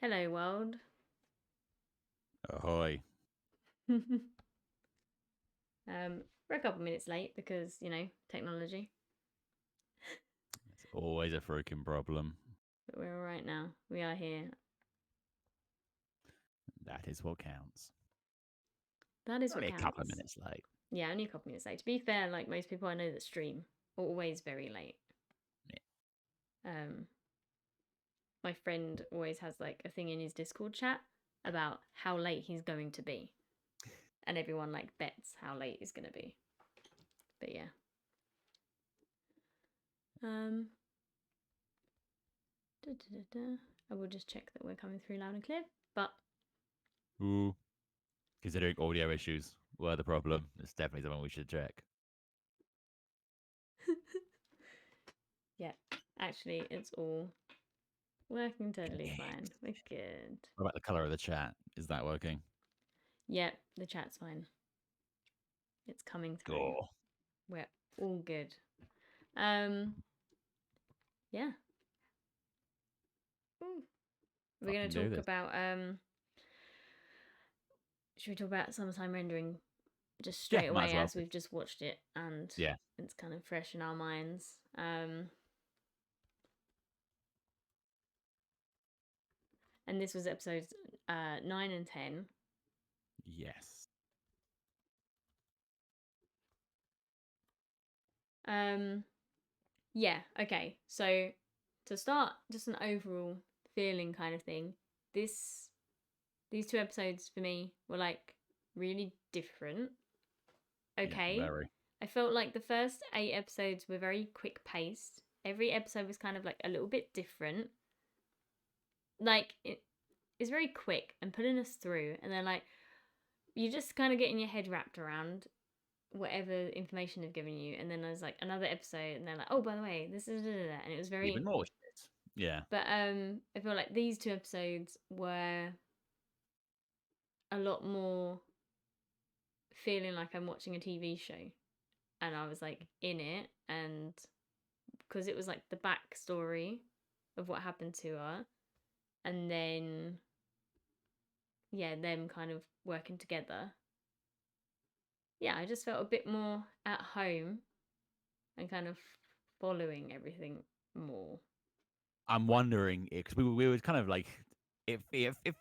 Hello, world. Ahoy. We're a couple minutes late because, technology. It's always a freaking problem. But we're all right now. We are here. That is what counts. That is what Only a couple of counts. minutes late. Yeah, only a couple minutes late. To be fair, like most people I know that stream, are always very late. Yeah. Um, my friend always has like a thing in his Discord chat about how late he's going to be, and everyone like bets how late he's gonna be. But yeah. Um. I will just check that we're coming through loud and clear. But Ooh. Considering audio issues were the problem, it's definitely something we should check. yeah, actually, it's all working totally fine. We're good. What about the colour of the chat? Is that working? Yep, the chat's fine. It's coming through. Gore. We're all good. Um, yeah. Ooh. We're gonna Fucking do talk this. about should we talk about summertime rendering just Yeah, straight might away as well. as we've just watched it and Yeah. it's kind of fresh in our minds. And this was episodes 9 and 10. Yes. Yeah, okay. So to start, just an overall feeling kind of thing. These two episodes for me were like really different. Yeah, Okay. very. I felt like the first 8 episodes were very quick paced. Every episode was kind of like a little bit different. Like it's very quick and putting us through, and then like you just kind of getting your head wrapped around whatever information they've given you, and then there's like another episode, and they're like, oh, by the way, this is and it was Even very. more shit. Yeah. But I feel like these two episodes were a lot more feeling like I'm watching a TV show, and I was like in it, and because it was like the backstory of what happened to her, and then yeah, them kind of working together. Yeah, I just felt a bit more at home and kind of following everything more. I'm wondering, because we were kind of like, it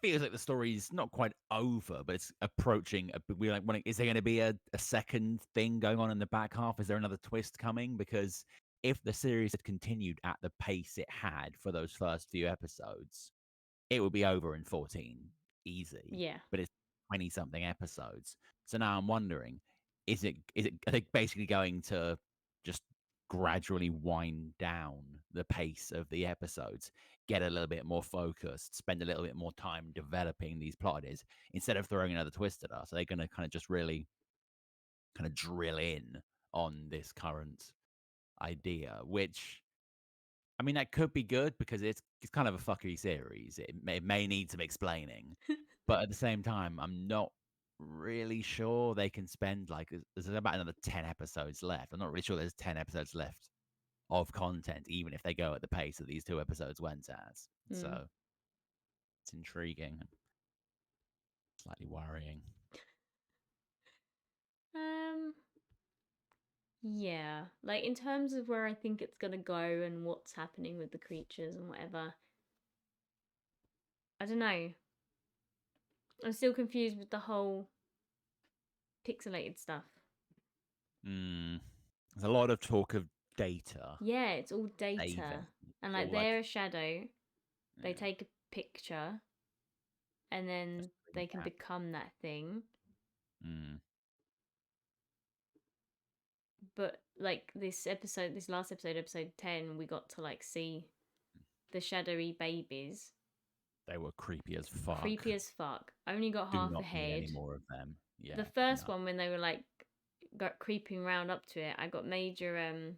feels like the story's not quite over, but it's approaching. We're like, wondering, is there going to be a second thing going on in the back half? Is there another twist coming? Because if the series had continued at the pace it had for those first few episodes, it would be over in 14, easy. Yeah. But it's 20 something episodes. So now I'm wondering, are they basically going to just gradually wind down the pace of the episodes, get a little bit more focused, spend a little bit more time developing these plot ideas instead of throwing another twist at us? Are they going to kind of just really kind of drill in on this current idea, which I mean, that could be good because it's kind of a fuckery series. It may need some explaining, but at the same time, I'm not really sure they can spend like there's about another 10 episodes left. I'm not really sure there's 10 episodes left of content, even if they go at the pace that these two episodes went at. Mm. So it's intriguing, slightly worrying. Um. Yeah, like in terms of where I think it's gonna go and what's happening with the creatures and whatever. I don't know. I'm still confused with the whole pixelated stuff. Mm. There's a lot of talk of data Yeah, it's all saving. data. And All like like, they're a shadow, they yeah, take a picture and then just they can that. become that thing. Mm. But like this last episode, episode 10, we got to like see the shadowy babies. They were creepy as fuck. Creepy as fuck. Only got Do half a not need any head. more of them. The Yeah, first no. one when they were like got creeping round up to it, I got major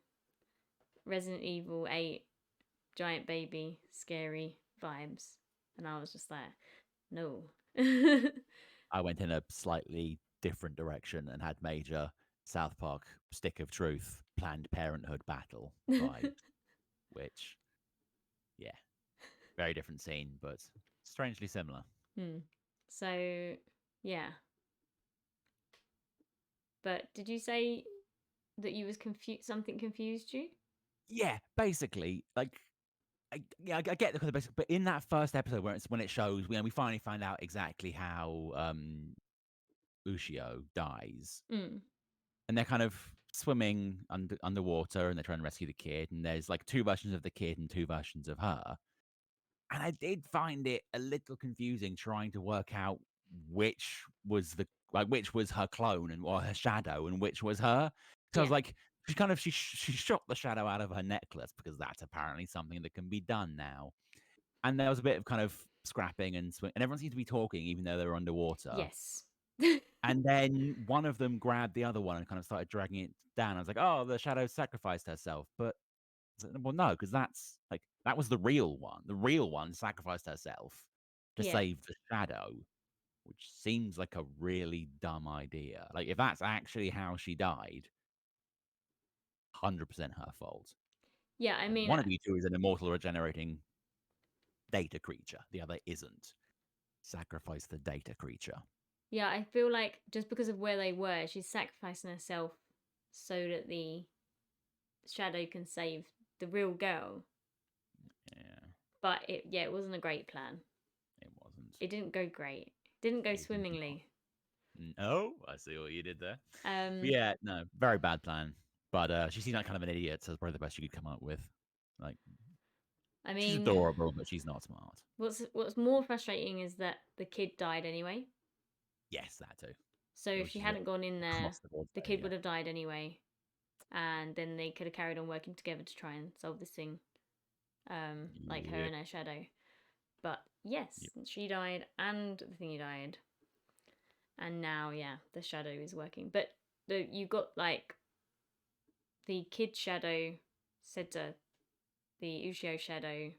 Resident Evil 8 giant baby scary vibes. And I was just like, no. I went in a slightly different direction and had major South Park Stick of Truth Planned Parenthood battle vibes, which, yeah, very different scene, but Strangely similar. So, yeah. But did you say that you was confused? Something confused you? Yeah, basically, like, I get the kind of basic, but in that first episode where when it shows, we finally find out exactly how Ushio dies, Mm. and they're kind of swimming underwater, and they're trying to rescue the kid, and there's like two versions of the kid and two versions of her, and I did find it a little confusing trying to work out which was which was her clone or her shadow and which was her. So I was Yeah. like, she shot the shadow out of her necklace because that's apparently something that can be done now. And there was a bit of kind of scrapping and and everyone seemed to be talking even though they were underwater. Yes. And then one of them grabbed the other one and kind of started dragging it down. I was like, oh, the shadow sacrificed herself, but well, no, because that was the real one. The real one sacrificed herself to Yeah. save the shadow, which seems like a really dumb idea. Like, if that's actually how she died, 100% her fault. Yeah, I Like, mean, one of you two is an immortal regenerating data creature, the other isn't. Sacrifice the data creature. yeah, I feel like just because of where they were, she's sacrificing herself so that the shadow can save the real girl. Yeah, But it wasn't a great plan. it wasn't. It didn't go great. It didn't go It did not. swimmingly. No, I see what you did there. But Um, yeah, no, very bad plan. But she seems like kind of an idiot, so it's probably the best you could come up with. Like, I she's mean, adorable, but she's not smart. what's more frustrating is that the kid died anyway. Yes, that too. So if Which she is a hadn't gone in there, across the board the kid failure. would have died anyway, and then they could have carried on working together to try and solve this thing. Like her Yep. and her shadow. But yes, Yep. she died and the thingy died. And now, yeah, the shadow is working. But you got like the kid shadow said to the Ushio shadow,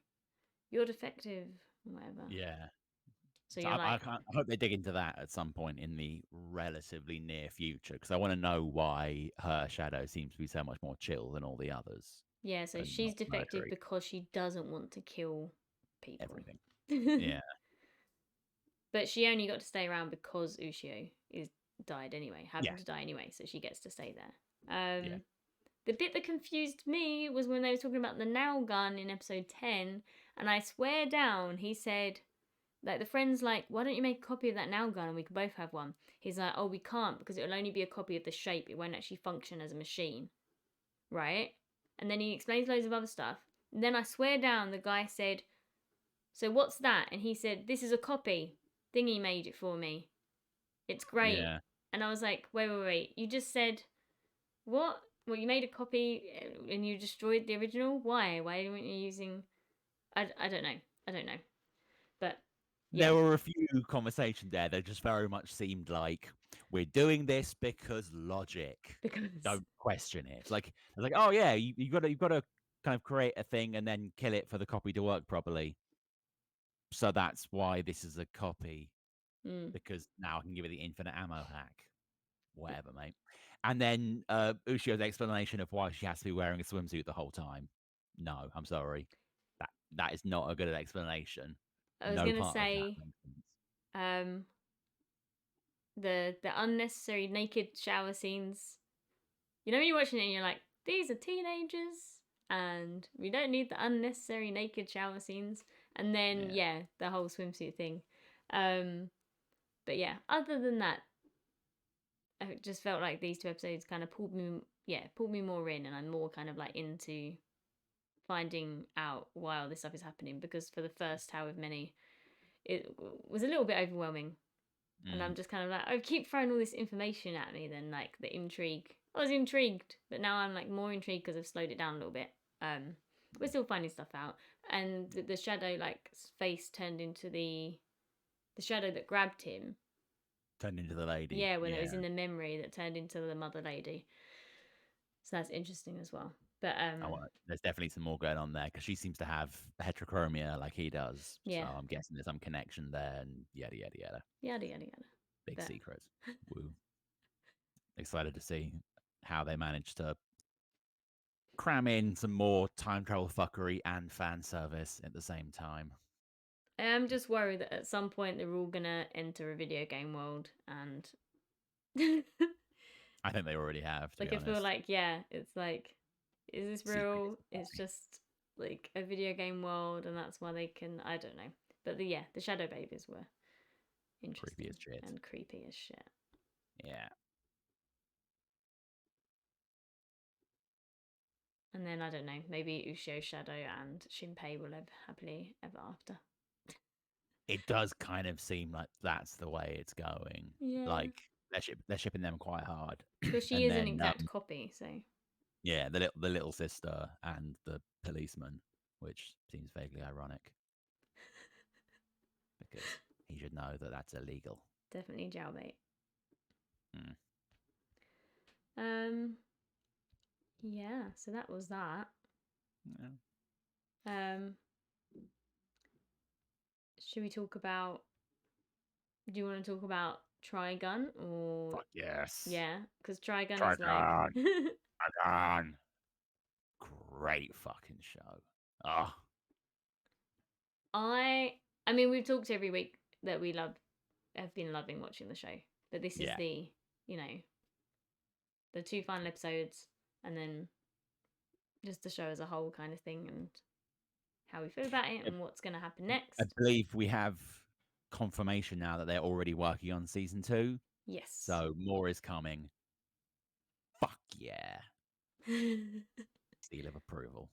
"You're defective," or whatever. Yeah. So So you're like, I hope they dig into that at some point in the relatively near future because I want to know why her shadow seems to be so much more chill than all the others yeah. So and she's not defective murdery. because she doesn't want to kill people. Everything. Yeah. But she only got to stay around because Ushio is died anyway, Yeah. happened to die anyway, so she gets to stay there. Yeah. The bit that confused me was when they were talking about the nail gun in episode 10, and I swear down, he said, like, the friend's like, why don't you make a copy of that nail gun and we could both have one? He's like, oh, we can't because it'll only be a copy of the shape, it won't actually function as a machine, right? And then he explains loads of other stuff. And then I swear down, the guy said, so what's that? And he said, this is a copy. Thingy made it for me. It's great. Yeah. And I was like, wait. You just said, what? Well, you made a copy and you destroyed the original? Why? Why weren't you using. I don't know. I don't know. But yeah. There were a few conversations there that just very much seemed like we're doing this because logic. Because. Don't question it. Like it's like, oh yeah, you've got to kind of create a thing and then kill it for the copy to work properly. So that's why this is a copy Mm. because now I can give it the infinite ammo hack. Whatever, mate. And then Ushio's explanation of why she has to be wearing a swimsuit the whole time. No, I'm sorry. That is not a good explanation. I was No going to part of that say makes sense. um, the unnecessary naked shower scenes. You know, when you're watching it and you're like, these are teenagers and we don't need the unnecessary naked shower scenes. And then, Yeah. yeah, the whole swimsuit thing. But yeah, other than that, I just felt like these two episodes kind of pulled me more in, and I'm more kind of like into finding out why all this stuff is happening because for the first however many, it was a little bit overwhelming, and I'm Mm. just kind of like, oh, keep throwing all this information at me. Then like the intrigue, I was intrigued, but now I'm like more intrigued because I've slowed it down a little bit. We're still finding stuff out, and the shadow like face turned into the shadow that grabbed him. Turned into the lady. Yeah, when it was Yeah. in the memory that turned into the mother lady. So that's interesting as well. But There's definitely some more going on there because she seems to have heterochromia like he does. So yeah, I'm guessing there's some connection there and yada yada yada. yada yada yada. Big But secret. Woo. Excited to see how they manage to cram in some more time travel fuckery and fan service at the same time. I'm just worried that at some point they're all gonna enter a video game world, and I think they already have, to like be I feel honest. like, yeah, it's like, is this Secret real? is It's lying. just like a video game world, and that's why they can. I don't know, but the Shadow Babies were Creepy interesting as shit. and creepy as shit. Yeah. And then I don't know, maybe Ushio Shadow and Shinpei will live happily ever after. It does kind of seem like that's the way it's going. Yeah, Like they're shipping them quite hard. because she And is an then exact copy. So yeah, the little sister and the policeman, which seems vaguely ironic because he should know that that's illegal. definitely jailbait. Mm. Yeah. So that was that. Yeah. Should we talk about? Do you want to talk about Trigun or? Fuck yes. Yeah, because Trigun is like. Trigun. Trigun. Great fucking show. Oh, I mean, we've talked every week that we have been loving watching the show, but this is yeah. the two final episodes, and then just the show as a whole kind of thing, and how we feel about it and what's going to happen I next. believe we have confirmation now that they're already working on season 2. Yes. So more is coming. Fuck yeah. Seal of approval.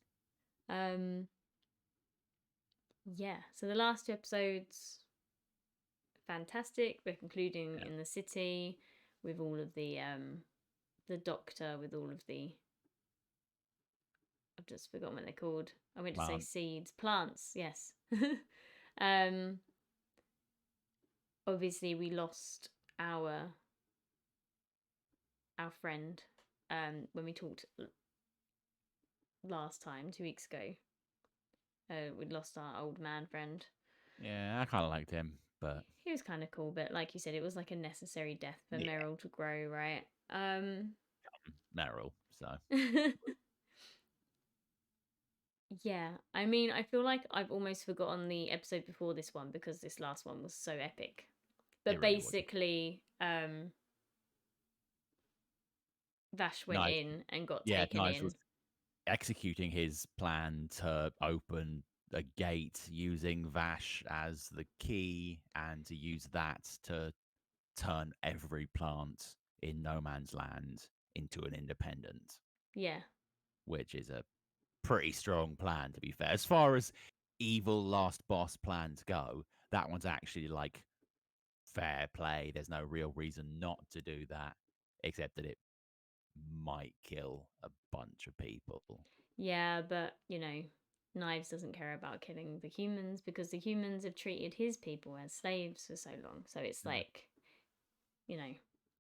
Yeah, so the last two episodes, fantastic. We're concluding in the city with all of the doctor, with all of the, I've just forgotten what they're called. I went to say seeds, plants. Yes. Obviously we lost our friend when we talked last time 2 weeks ago. We'd lost our old man friend. Yeah, I kind of liked him, but he was kind of cool. But like you said, it was like a necessary death for Meryl to grow, right? Meryl, so yeah, I mean, I feel like I've almost forgotten the episode before this one because this last one was so epic. But really basically, Vash went in and got taken Knives in. was executing his plan to open a gate using Vash as the key and to use that to turn every plant in No Man's Land into an independent. Yeah. Which is a pretty strong plan, to be fair. As far as evil last boss plans go, that one's actually like fair play. There's no real reason not to do that, except that it might kill a bunch of people. Yeah, but Knives doesn't care about killing the humans because the humans have treated his people as slaves for so long. So it's like,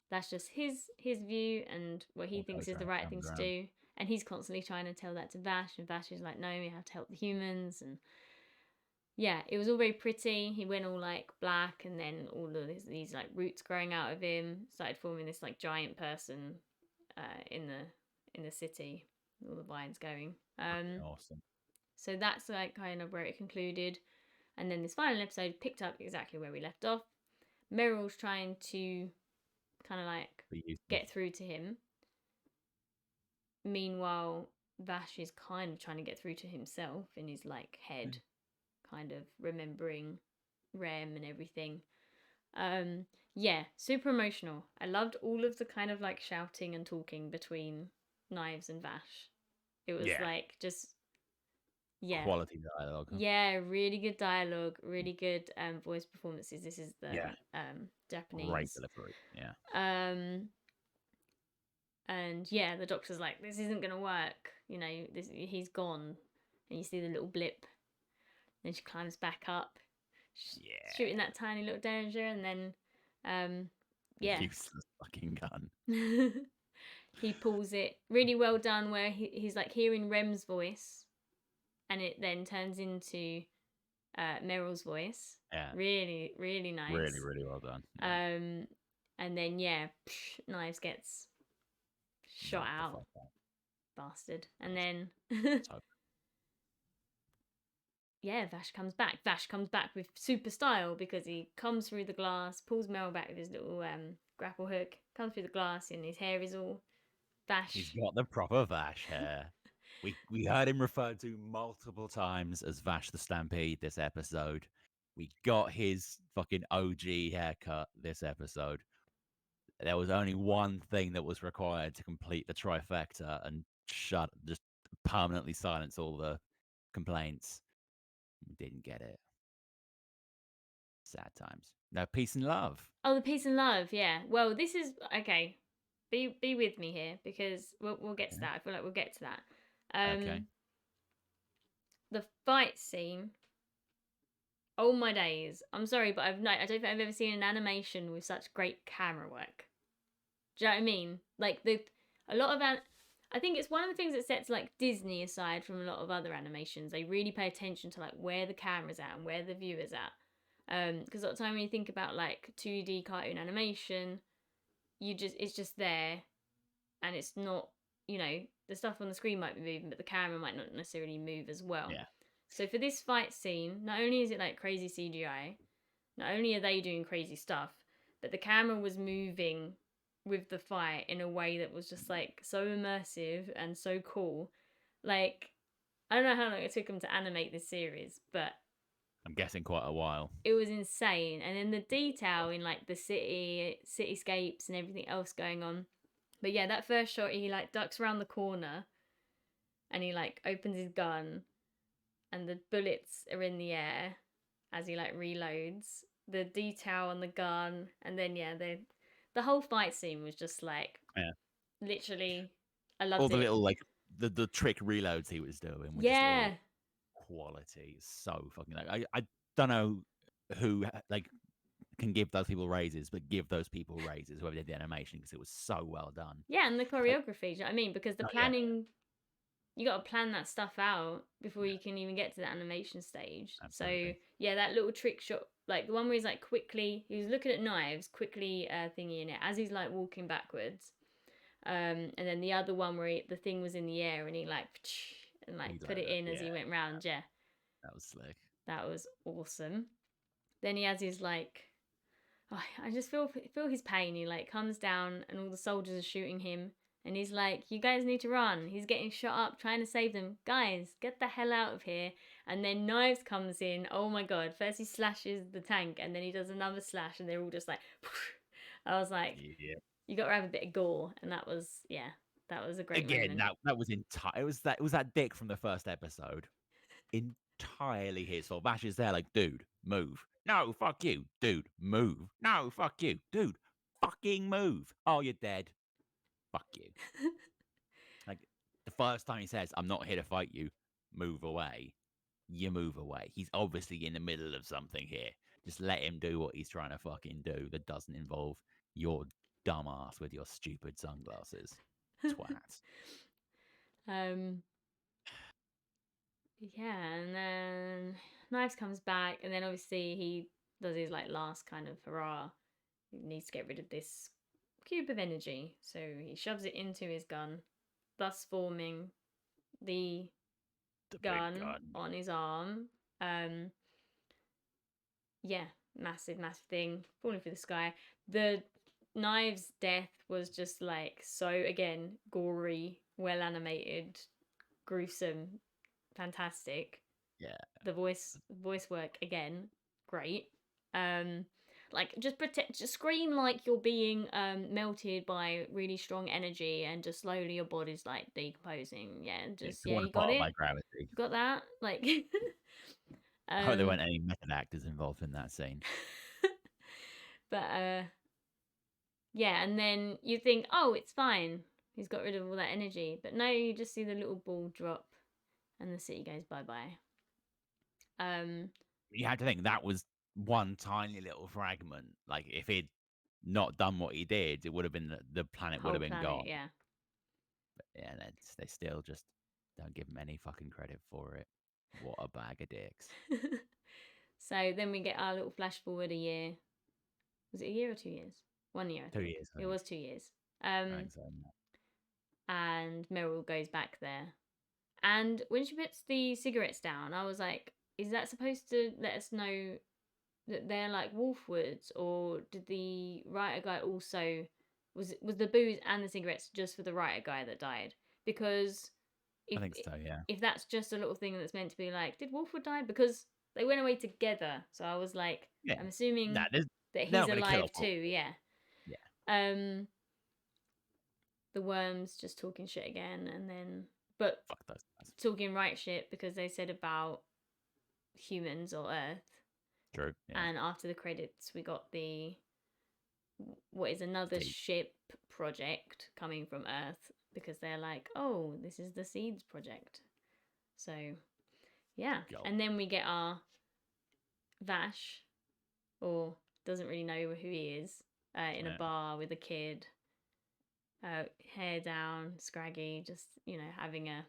that's just his view and what he thinks is the right thing to do. And he's constantly trying to tell that to Vash, and Vash is like, no, we have to help the humans. And yeah, it was all very pretty. He went all like black, and then all of these like roots growing out of him started forming this like giant person in the city. All the vines going. Awesome. So that's like kind of where it concluded, and then this final episode picked up exactly where we left off. Meryl's trying to kind of like get through to him. Meanwhile, Vash is kind of trying to get through to himself in his like head, kind of remembering Rem and everything. Yeah, super emotional. I loved all of the kind of like shouting and talking between Knives and Vash. It was like just quality dialogue. Yeah, really good dialogue, really good voice performances. This is the Japanese. Great delivery. Yeah. And yeah, the doctor's like, this isn't gonna work. He's gone, and you see the little blip. Then she climbs back up, shooting that tiny little Derringer, and then useless fucking gun. He pulls it really well done, where he's like hearing Rem's voice, and it then turns into Meryl's voice. Yeah. Really, really nice. Really, really well done. Yeah. And then Knives gets shot out. Bastard. And then yeah, Vash comes back. Vash comes back with super style because he comes through the glass, pulls Meryl back with his little grapple hook, comes through the glass, and his hair is all He's Vash. got the proper Vash hair. We heard him referred to multiple times as Vash the Stampede this episode. We got his fucking OG haircut this episode. There was only one thing that was required to complete the trifecta and just permanently silence all the complaints. We didn't get it. Sad times. No peace and love. Oh, the peace and love, yeah. Well, this is okay. Be with me here because we'll get to that. I feel like we'll get to that. Okay. The fight scene. Oh my days! I'm sorry, but I don't think I've ever seen an animation with such great camera work. Do you know what I mean? Like a lot of I think it's one of the things that sets like Disney aside from a lot of other animations. They really pay attention to like where the camera's at and where the viewer's at. Because a lot of time when you think about like 2D cartoon animation, it's just there, and it's not, the stuff on the screen might be moving, but the camera might not necessarily move as well. Yeah. So for this fight scene, not only is it like crazy CGI, not only are they doing crazy stuff, but the camera was moving with the fight in a way that was just like so immersive and so cool. Like, I don't know how long it took them to animate this series, but I'm guessing quite a while. it was insane. And then the detail in like the cityscapes and everything else going on. But yeah, that first shot, he like ducks around the corner and he like opens his gun and the bullets are in the air as he like reloads. The detail on the gun, and then yeah, the whole fight scene was just like, literally, I loved all the it. little like the trick reloads he was doing were just all quality. So fucking like I don't know who like can give those people raises, but give those people raises whoever did the animation because it was so well done. Yeah, and the choreography, do you know what I mean? Because the planning, yeah. you got to plan that stuff out before you can even get to the animation stage. Absolutely. So yeah, that little trick shot, like the one where he's like he was looking at knives, quickly thingy in it as he's like walking backwards. And then the other one where the thing was in the air and he like and like put it in as he went round. Yeah, that was slick. That was awesome. Then he has his like, I just feel his pain. He like comes down and all the soldiers are shooting him, and he's like, "You guys need to run." He's getting shot up trying to save them. Guys, get the hell out of here! And then Knives comes in. Oh my god! First he slashes the tank, and then he does another slash, and they're all just like. I was like, you got to have a bit of gore, and that was that was a great moment. That was entire. It was that dick from the first episode. Entirely his fault. Vash is there like, dude, move. No, fuck you. Dude, move. No, fuck you. Dude, fucking move. Oh, you're dead. Fuck you. Like, the first time he says, I'm not here to fight you, move away, you move away. He's obviously in the middle of something here. Just let him do what he's trying to fucking do that doesn't involve your dumb ass with your stupid sunglasses. Twat. Yeah, and then Knives comes back, and then obviously he does his like last kind of hurrah. He needs to get rid of this cube of energy, so he shoves it into his gun, thus forming the gun on his arm. Yeah, massive thing falling through the sky. The Knives' death was just like so, again, gory, well animated, gruesome, fantastic. Yeah. The voice work again, great. Like just scream like you're being melted by really strong energy, and just slowly your body's like decomposing. Yeah, just you got it. By gravity. You got that, like. I hope there weren't any method actors involved in that scene. But yeah, and then you think, oh, it's fine. He's got rid of all that energy. But no, you just see the little ball drop and the city goes bye-bye. You had to think that was one tiny little fragment. Like, if he'd not done what he did, it would have been the planet would have been gone. Yeah. But yeah, they still just don't give him any fucking credit for it. What a bag of dicks. So then we get our little flash forward a year. Was it a year or 2 years? 1 year, I think. 2 years. It was 2 years. And Meryl goes back there. And when she puts the cigarettes down, I was like, is that supposed to let us know that they're like Wolfwoods, or did the writer guy also was the booze and the cigarettes just for the writer guy that died? Because I if think so, yeah. if that's just a little thing that's meant to be like, did Wolfwood die? Because they went away together, so I was like, Yeah. I'm assuming Nah, they're that not he's going to kill alive off too. Wolfwood. Yeah. Yeah. The worms just talking shit again, and then but Fuck those guys. talking right shit because they said about humans or Earth. True, yeah. And after the credits, we got what is another ship project coming from Earth, because they're like, oh, this is the Seeds project. So, yeah. Go. And then we get our Vash, or doesn't really know who he is, in a bar with a kid, hair down, scraggy, just, having a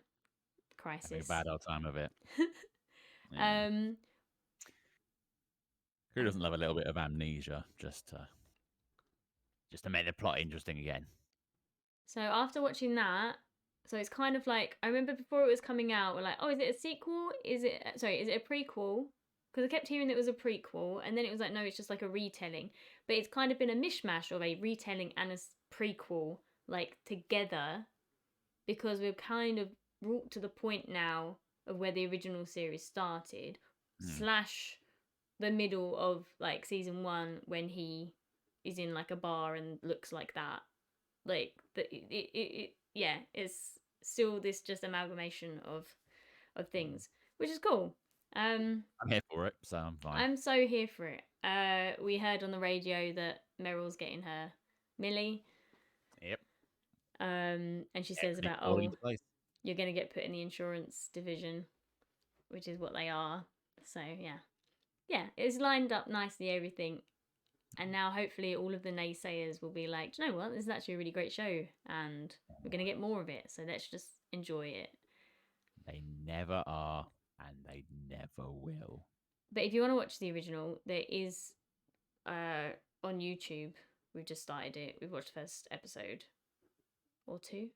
crisis. Having a bad old time of it. Yeah. Who doesn't love a little bit of amnesia just to make the plot interesting again? So after watching that, so it's kind of like, I remember before it was coming out, we're like, oh, is it a sequel? Is it a prequel? Because I kept hearing it was a prequel, and then it was like, no, it's just like a retelling. But it's kind of been a mishmash of a retelling and a prequel, like, together, because we're kind of brought to the point now of where the original series started, slash the middle of, like, season 1, when he is in, like, a bar and looks like that. Like, it's still this just amalgamation of things, which is cool. I'm here for it, so I'm fine. I'm so here for it. We heard on the radio that Meryl's getting her Millie. Yep. And she says about, you're gonna get put in the insurance division, which is what they are. So yeah, it's lined up nicely, everything. And now hopefully all of the naysayers will be like, do you know what? This is actually a really great show, and we're going to get more of it. So let's just enjoy it. They never are, and they never will. But if you want to watch the original, there is on YouTube. We've just started it. We've watched the first episode or 2.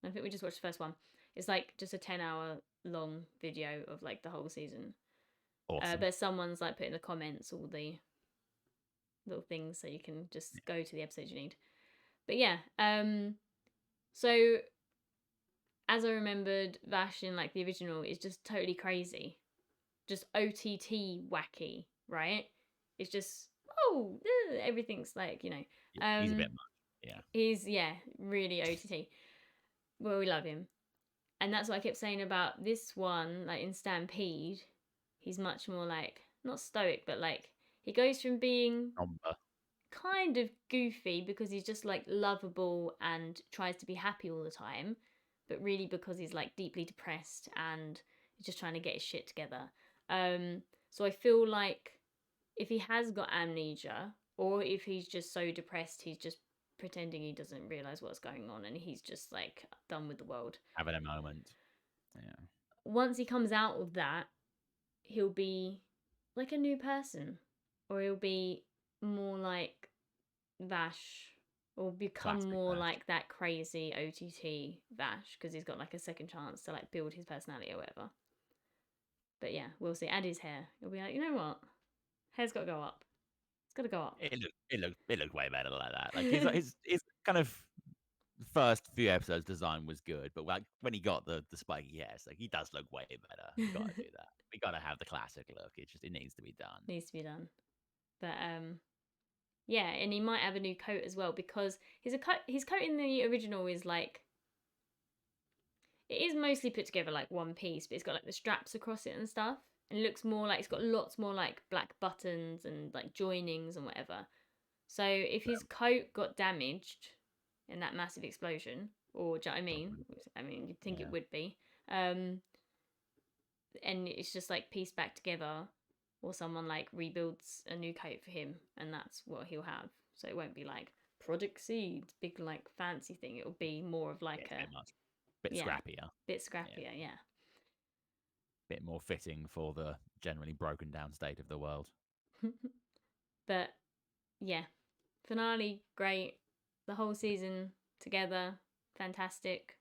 I think we just watched the first one. It's like just a 10-hour long video of like the whole season. Awesome. But someone's like put in the comments all the little things, so you can just go to the episodes you need. But yeah, so as I remembered, Vash in like the original is just totally crazy, just OTT wacky, right? It's just everything's like, he's a bit much. Yeah, he's really OTT. Well, we love him, and that's what I kept saying about this one. Like in Stampede, he's much more like, not stoic, but like he goes from being kind of goofy because he's just like lovable and tries to be happy all the time, but really because he's like deeply depressed and he's just trying to get his shit together. So I feel like if he has got amnesia, or if he's just so depressed he's just pretending he doesn't realize what's going on and he's just like done with the world, having a moment. Yeah. Once he comes out of that, he'll be like a new person, or he'll be more like Vash, or become Classic more Vash. like that crazy OTT Vash, because he's got like a second chance to like build his personality or whatever. But yeah, we'll see. Add his hair. He'll be like, you know what? Hair's got to go up. It's got to go up. It looked way better like that. Like his kind of first few episodes design was good, but like when he got the spiky hair, it's like he does look way better. We gotta do that. We gotta have the classic look. It needs to be done. Needs to be done. But yeah, and he might have a new coat as well, because his coat in the original is like, it is mostly put together like one piece, but it's got like the straps across it and stuff, and it looks more like it's got lots more like black buttons and like joinings and whatever. So if his coat got damaged in that massive explosion, or do you know what I mean? I mean, you'd think it would be. And it's just like pieced back together, or someone like rebuilds a new coat for him, and that's what he'll have. So it won't be like Project Seeds, big like fancy thing. It'll be more of like a bit scrappier. Bit scrappier, yeah. Bit more fitting for the generally broken down state of the world. But yeah, finale great. The whole season together, fantastic.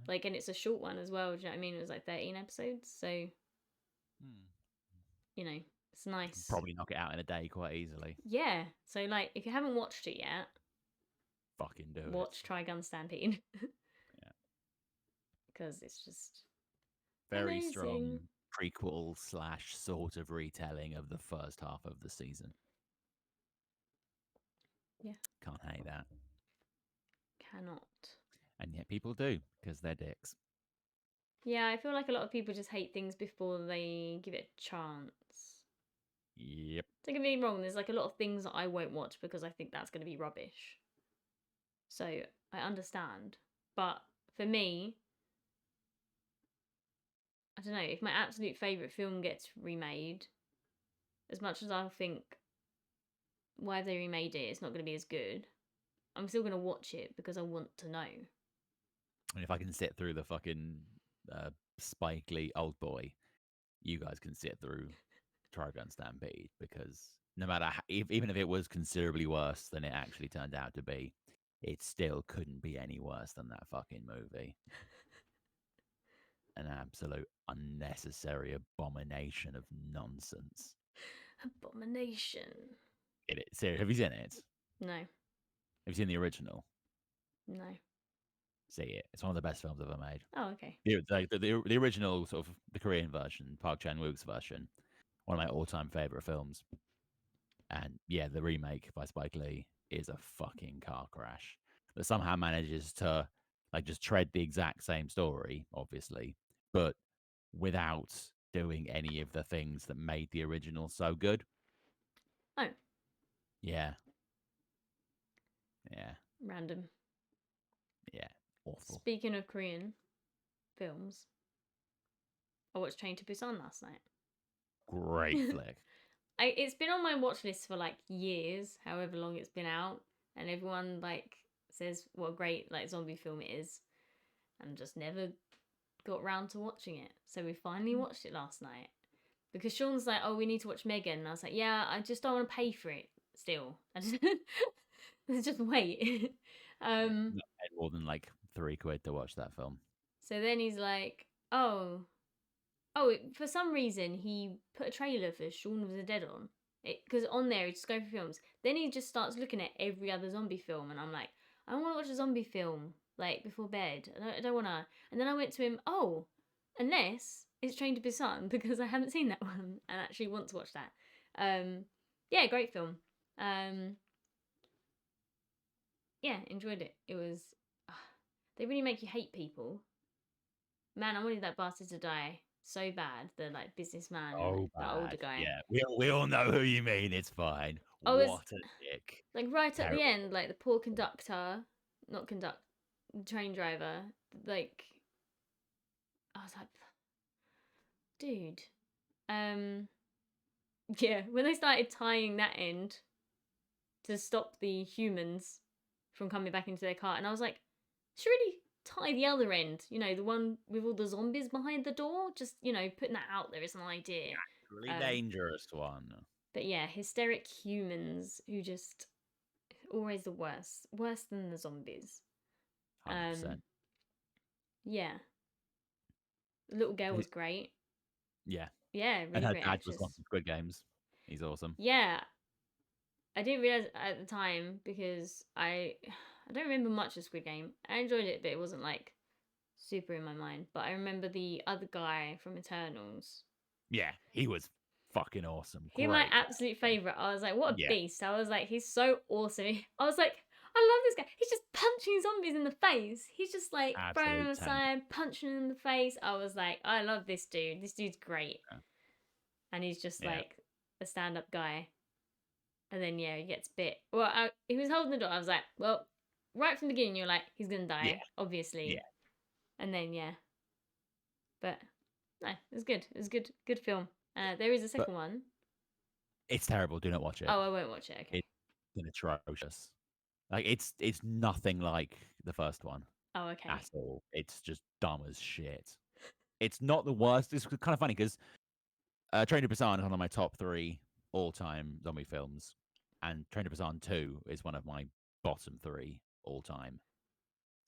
Like, and it's a short one as well. Do you know what I mean? It was like 13 episodes, so Hmm. You know, it's nice. Probably knock it out in a day quite easily. Yeah. So like, if you haven't watched it yet, Fucking do it. watch Trigun Stampede Yeah. because it's just Very amazing. strong prequel / sort of retelling of the first half of the season. Yeah. Can't hate that. Cannot. And yet people do because they're dicks. Yeah, I feel like a lot of people just hate things before they give it a chance. Yep. Don't get me wrong, there's like a lot of things that I won't watch because I think that's going to be rubbish. So I understand. But for me, I don't know, if my absolute favourite film gets remade, as much as I think why have they remade it, it's not going to be as good, I'm still going to watch it because I want to know. And if I can sit through the fucking Spike Lee Old Boy, you guys can sit through Trigun Stampede because no matter even if it was considerably worse than it actually turned out to be, it still couldn't be any worse than that fucking movie. An absolute unnecessary abomination of nonsense. Abomination. It is. Seriously, have you seen it? No. Have you seen the original? No. See it. It's one of the best films ever made. Oh, okay. The original, sort of the Korean version, Park Chan Wook's version, one of my all-time favorite films. And yeah, the remake by Spike Lee is a fucking car crash that somehow manages to like just tread the exact same story, obviously, but without doing any of the things that made the original so good. Oh. Yeah. Yeah. Random. Yeah. Awful. Speaking of Korean films, I watched Train to Busan last night. Great flick. It's been on my watch list for like years, however long it's been out, and everyone like says what a great like zombie film it is, and just never got round to watching it. So we finally watched it last night because Sean's like, "Oh, we need to watch Megan," and I was like, "Yeah, I just don't want to pay for it still. I just let's just wait." Yeah, um, not paid more than like £3 to watch that film. so then he's like, "Oh, for some reason he put a trailer for Shaun of the Dead on it because on there it's go for films. Then he just starts looking at every other zombie film, and I'm like, I don't want to watch a zombie film like before bed. I don't want to. And then I went to him, oh, unless it's Train to Busan because I haven't seen that one and actually want to watch that. Yeah, great film. Yeah, enjoyed it. It was. They really make you hate people. Man, I wanted that bastard to die so bad. The like businessman, Oh, the older bad. guy. Yeah, we all know who you mean. It's fine. I was What a dick. like right at the Terrible. end, like the poor conductor, not conduct, train driver. Like I was like, dude. Yeah. When they started tying that end to stop the humans from coming back into their car, and I was like, should really tie the other end. You know, the one with all the zombies behind the door. Just putting that out there as an idea. Really Um, dangerous one. but yeah, hysteric humans who just always the worst, worse than the zombies. 100%. Yeah, the little girl was great. Yeah. Yeah, And really her great dad was on actress. Squid Games. He's awesome. Yeah, I didn't realize at the time because I don't remember much of Squid Game. I enjoyed it, but it wasn't like super in my mind. But I remember the other guy from Eternals. Yeah, he was fucking awesome. He my Great absolute casting. favorite. I was like, what a Yeah, beast! I was like, he's so awesome. I was like, I love this guy. He's just punching zombies in the face. He's just like throwing them absolute 10. aside, punching them in the face. I was like, I love this dude. This dude's great. Yeah. And he's just Yeah. like a stand-up guy. And then yeah, he gets bit. Well, he was holding the door. I was like, well, right from the beginning, you're like, he's gonna die, Yeah. obviously. Yeah. And then yeah, but no, it was good. It was good. Good film. There is a But second one. it's terrible. Do not watch it. Oh, I won't watch it. Okay. It's been atrocious. Like it's nothing like the first one Oh, okay. at all. It's just dumb as shit. It's not the worst. It's kind of funny because Train to Busan is one of my top 3 all-time zombie films, and Train to Busan 2 is one of my bottom 3 all-time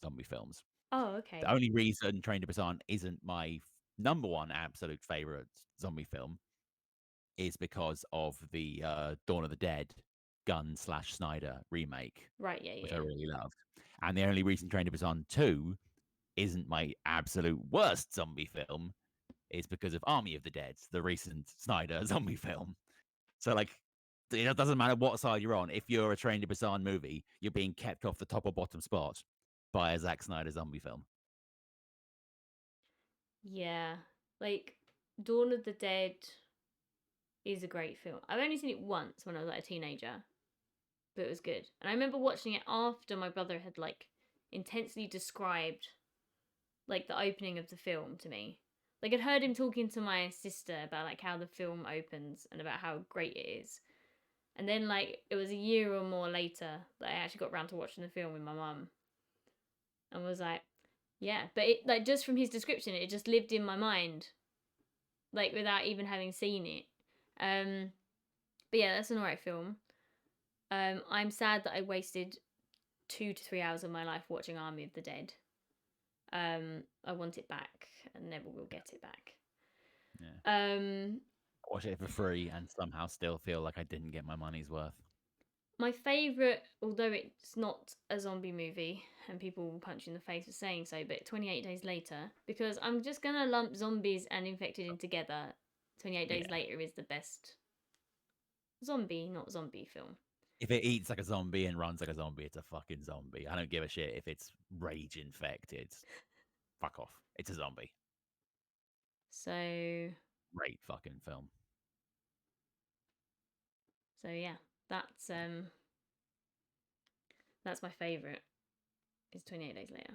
zombie films. Oh, okay. The only reason Train to Busan isn't my number one absolute favorite zombie film is because of the Dawn of the Dead Gunn/Snyder remake, Right, yeah, which I yeah. really loved. And the only reason Train to Busan 2 isn't my absolute worst zombie film is because of Army of the Dead, the recent Snyder zombie film. So, like, it doesn't matter what side you're on. If you're a Train to Busan movie, you're being kept off the top or bottom spot by a Zack Snyder zombie film. Yeah. Like, Dawn of the Dead is a great film. I've only seen it once when I was like a teenager, but it was good. And I remember watching it after my brother had like intensely described like the opening of the film to me. Like I'd heard him talking to my sister about like how the film opens and about how great it is. And then like it was a year or more later that I actually got around to watching the film with my mum and was like, yeah, but it like just from his description it just lived in my mind like without even having seen it. Um but yeah, that's an alright film. I'm sad that I wasted 2 to 3 hours of my life watching Army of the Dead. I want it back and never will get it back. Yeah. Um, Watch it for free and somehow still feel like I didn't get my money's worth. my favourite, although it's not a zombie movie, and people will punch you in the face for saying so, but 28 Days Later, because I'm just gonna lump zombies and infected in together. 28 Days Yeah. Later is the best zombie, not zombie film. If it eats like a zombie and runs like a zombie, it's a fucking zombie. I don't give a shit if it's rage infected. Fuck off. It's a zombie. So, Great fucking film. yeah, that's my favourite. Is 28 Days Later.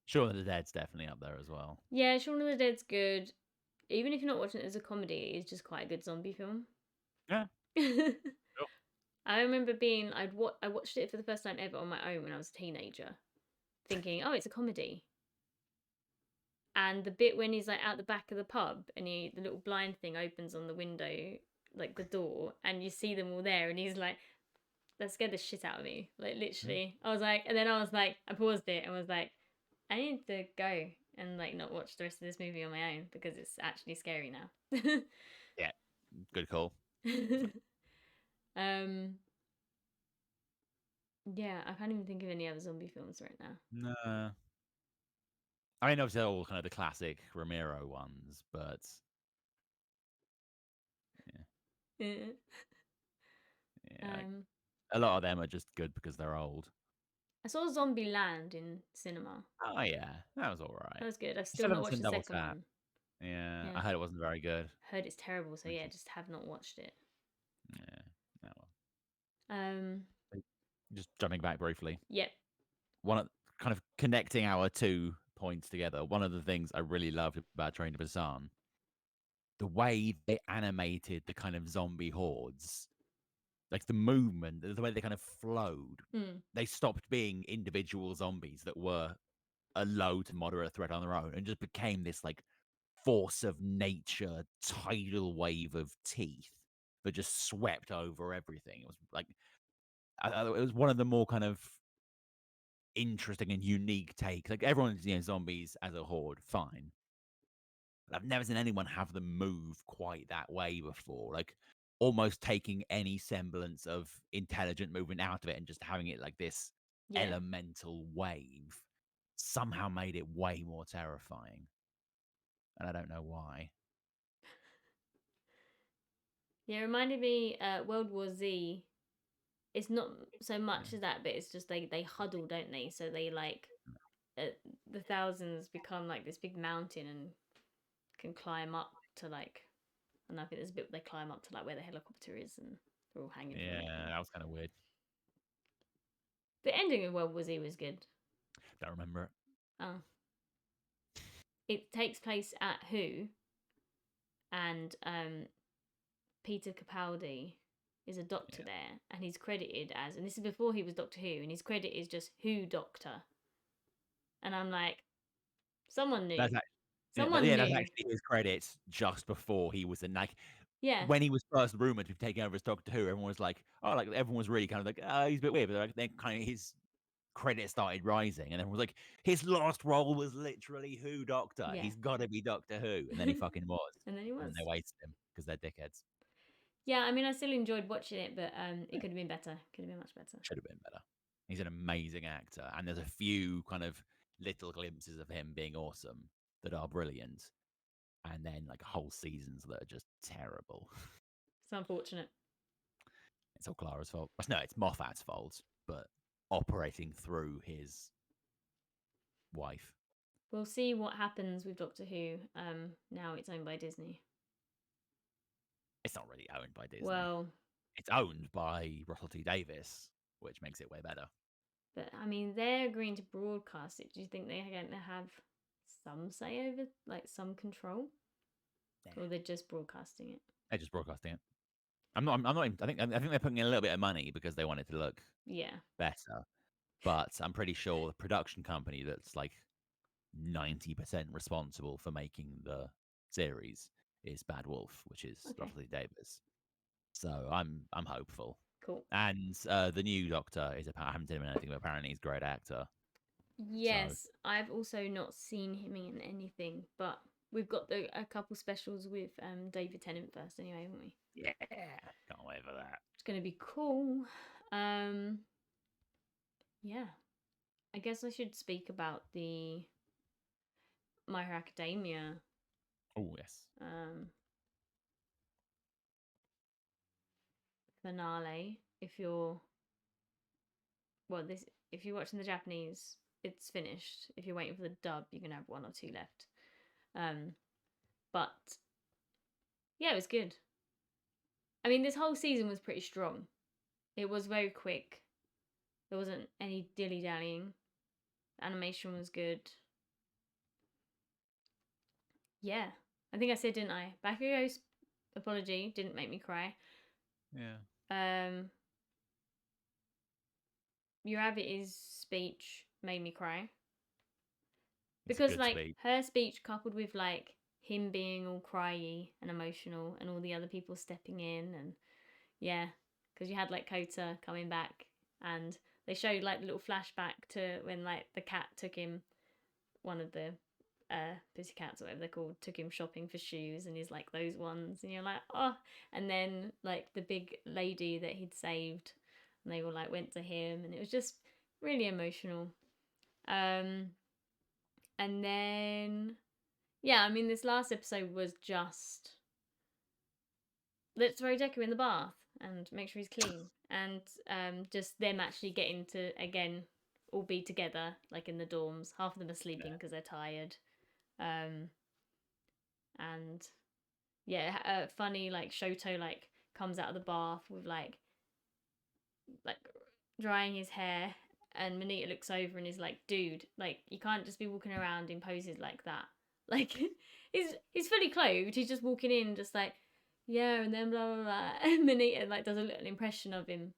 Shaun of the Dead's definitely up there as well. Yeah, Shaun of the Dead's good. Even if you're not watching it as a comedy, it's just quite a good zombie film. Yeah. Sure. I remember I watched it for the first time ever on my own when I was a teenager, thinking, oh, it's a comedy. And the bit when he's like out the back of the pub and the little blind thing opens on the window, like the door, and you see them all there, and he's like, that scared the shit out of me. Like literally, I was like, and then I was like, I paused it and was like, I need to go and like not watch the rest of this movie on my own because it's actually scary now. Yeah. Good call. um, yeah, I can't even think of any other zombie films right now. No. I mean, obviously, they're all kind of the classic Romero ones, but Yeah. yeah, a lot of them are just good because they're old. I saw Zombie Land in cinema. Oh yeah, that was all That right. was good. I've still Still not haven't watched seen the Double second Tap. one. Yeah, Yeah. I heard it wasn't very good. Heard it's terrible, so yeah, just have not watched it. Yeah. Oh, well. Um, Just jumping back briefly. yep. One of kind of connecting our 2 points together. One of the things I really loved about Train to Busan, the way they animated the kind of zombie hordes, like the movement, the way they kind of flowed. They stopped being individual zombies that were a low to moderate threat on their own and just became this like force of nature, tidal wave of teeth that just swept over everything. It was like it was one of the more kind of interesting and unique takes. Like everyone's, zombies as a horde, fine. But I've never seen anyone have them move quite that way before. Like almost taking any semblance of intelligent movement out of it and just having it like this elemental wave somehow made it way more terrifying. And I don't know why. Yeah, it reminded me World War Z. It's not so much as that, but it's just they huddle, don't they? So they like the thousands become like this big mountain and can climb up to like, and I think there's a bit where they climb up to like where the helicopter is and they're all hanging from it. Yeah, that was kind of weird. The ending of World War Z was good. Don't remember it. Oh. It takes place at Who, and Peter Capaldi is a doctor there, and he's credited as, and this is before he was Doctor Who, and his credit is just Who Doctor. And I'm like, someone knew. Someone knew. That's actually his credits just before he was in, like, Yeah. when he was first rumored to be taking over as Doctor Who, everyone was like, oh, like everyone was really kind of like, oh, he's a bit weird, but like, then kind of his credits started rising, and everyone was like, his last role was literally Who Doctor. Yeah. He's got to be Doctor Who. And then he fucking was. And then he And was. then they wasted him because they're dickheads. Yeah, I mean, I still enjoyed watching it, but it could have been better. Could have been much better. Should have been better. He's an amazing actor. And there's a few kind of little glimpses of him being awesome that are brilliant. And then like whole seasons that are just terrible. It's unfortunate. It's all Clara's fault. No, it's Moffat's fault, but operating through his wife. We'll see what happens with Doctor Who. Now it's owned by Disney. It's not really owned by Disney. Well, it's owned by Russell T Davis, which makes it way better. But I mean, they're agreeing to broadcast it. Do you think they're going to have some say over, like some control, or they're just broadcasting it? They're just broadcasting it. I'm not. I think they're putting in a little bit of money because they want it to look better. But I'm pretty sure the production company that's like 90% responsible for making the series is Bad Wolf, which is Russell T Davis. So I'm hopeful. Cool. And the new Doctor is I haven't seen him in anything, but apparently he's a great actor. Yes, so. I've also not seen him in anything, but we've got a couple specials with David Tennant first, anyway, haven't we? Yeah, can't wait for that. It's gonna be cool. Yeah, I guess I should speak about the My Hero Academia. Oh yes. Finale. If you're watching the Japanese, it's finished. If you're waiting for the dub, you can have 1 or 2 left. But yeah, it was good. I mean, this whole season was pretty strong. It was very quick. There wasn't any dilly-dallying. The animation was good. Yeah. I think I said, didn't I? Bakugo's apology didn't make me cry. Yeah. Uravi's speech made me cry. Because like speech. Her speech coupled with like him being all cryy and emotional and all the other people stepping in, and yeah, because you had like Kota coming back and they showed like the little flashback to when like the cat took him, one of the pussycats or whatever they're called, took him shopping for shoes, and he's like those ones, and you're like, oh. And then like the big lady that he'd saved, and they all like went to him, and it was just really emotional. And then yeah, I mean, this last episode was just, let's throw Deku in the bath and make sure he's clean, and just them actually getting to again all be together, like in the dorms. Half of them are sleeping because they're tired. And yeah, funny, like Shoto like comes out of the bath with like drying his hair, and Manita looks over and is like, dude, like you can't just be walking around in poses like that. Like he's fully clothed, he's just walking in just like, yeah, and then blah blah blah, and Manita like does a little impression of him.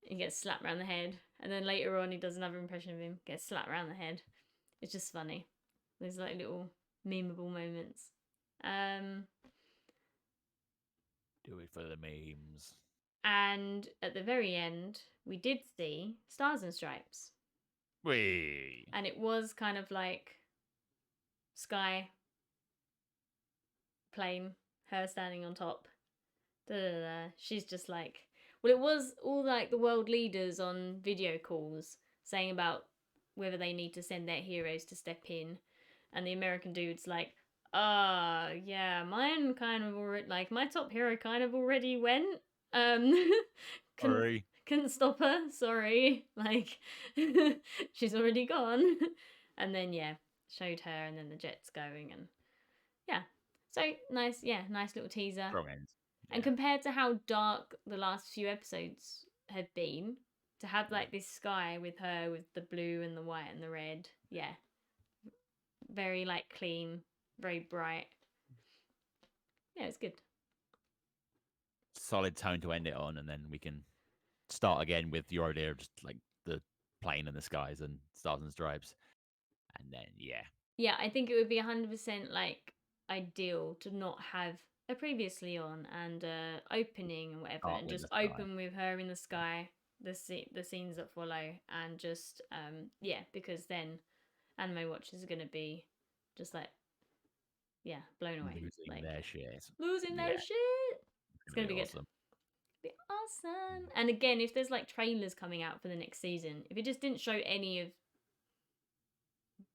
He gets slapped around the head, and then later on he does another impression of him, gets slapped around the head. It's just funny. There's like little memeable moments. Do it for the memes. And at the very end, we did see Stars and Stripes. Whee! And it was kind of like sky, plane, her standing on top. Da-da-da. She's just like, well, it was all like the world leaders on video calls saying about whether they need to send their heroes to step in. And the American dude's like, yeah, mine kind of already, like, my top hero kind of already went. Couldn't stop her, sorry. Like, she's already gone. And then, yeah, showed her, and then the jet's going, and yeah. So, nice little teaser. Strong end. Yeah. And compared to how dark the last few episodes have been, to have, like, this sky with her with the blue and the white and the red, yeah. Very, like, clean, very bright. Yeah, it's good. Solid tone to end it on, and then we can start again with your idea of just, like, the plane and the skies and Stars and Stripes. And then, yeah. Yeah, I think it would be 100%, like, ideal to not have a previously on and opening and whatever, and just open with her in the sky the scenes that follow, and just yeah, because then anime watchers are gonna be just like, yeah, blown away, Losing like their shit. losing Yeah, their shit. it's It's gonna gonna be be good. awesome. Be awesome. And again, if there's like trailers coming out for the next season, if it just didn't show any of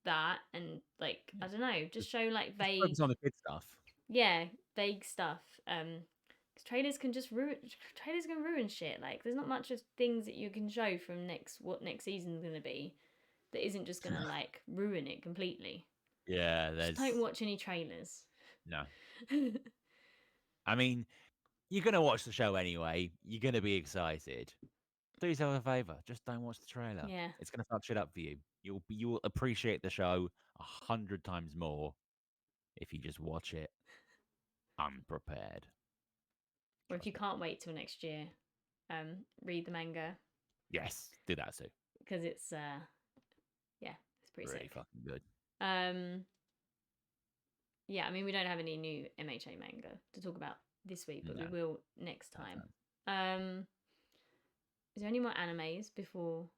that, and like, Yeah. I don't know, just show like Just focus vague, on the good stuff. yeah, vague stuff. 'Cause trailers can ruin shit. Like, there's not much of things that you can show from what next season's gonna be that isn't just gonna like ruin it completely. Yeah, Just there's don't watch any trailers. no. I mean, you're gonna watch the show anyway. You're gonna be excited. Do yourself a favor. Just don't watch the trailer. Yeah. It's gonna fuck shit up for you. You will appreciate the show 100 times more if you just watch it unprepared. Or if Trust you me. can't wait till next year, read the manga, Yes, do that too. because it's yeah, it's pretty Really sick. fucking good. Yeah, I mean, we don't have any new MHA manga to talk about this week, but we No, will next no time. chance. Is there any more animes before?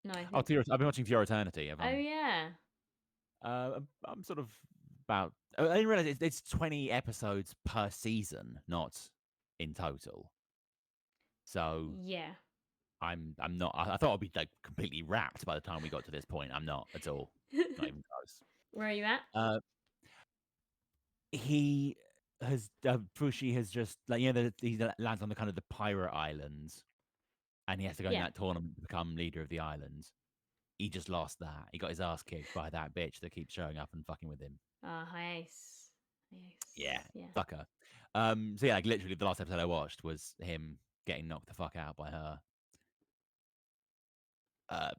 No, I Oh, think. I've been watching For Your Eternity. Oh yeah, I'm sort of about. I didn't realize it's 20 episodes per season, not in total. So yeah. I'm not. I thought I'd be like completely wrapped by the time we got to this point. I'm not at all. Not even close. Where are you at? He has Fushi has just like he lands on the kind of the pirate islands, and he has to go in Yeah. that tournament to become leader of the islands. He just lost that. He got his ass kicked by that bitch that keeps showing up and fucking with him. Hiace. Yeah, Yeah. fuck her. So yeah, like literally the last episode I watched was him getting knocked the fuck out by her.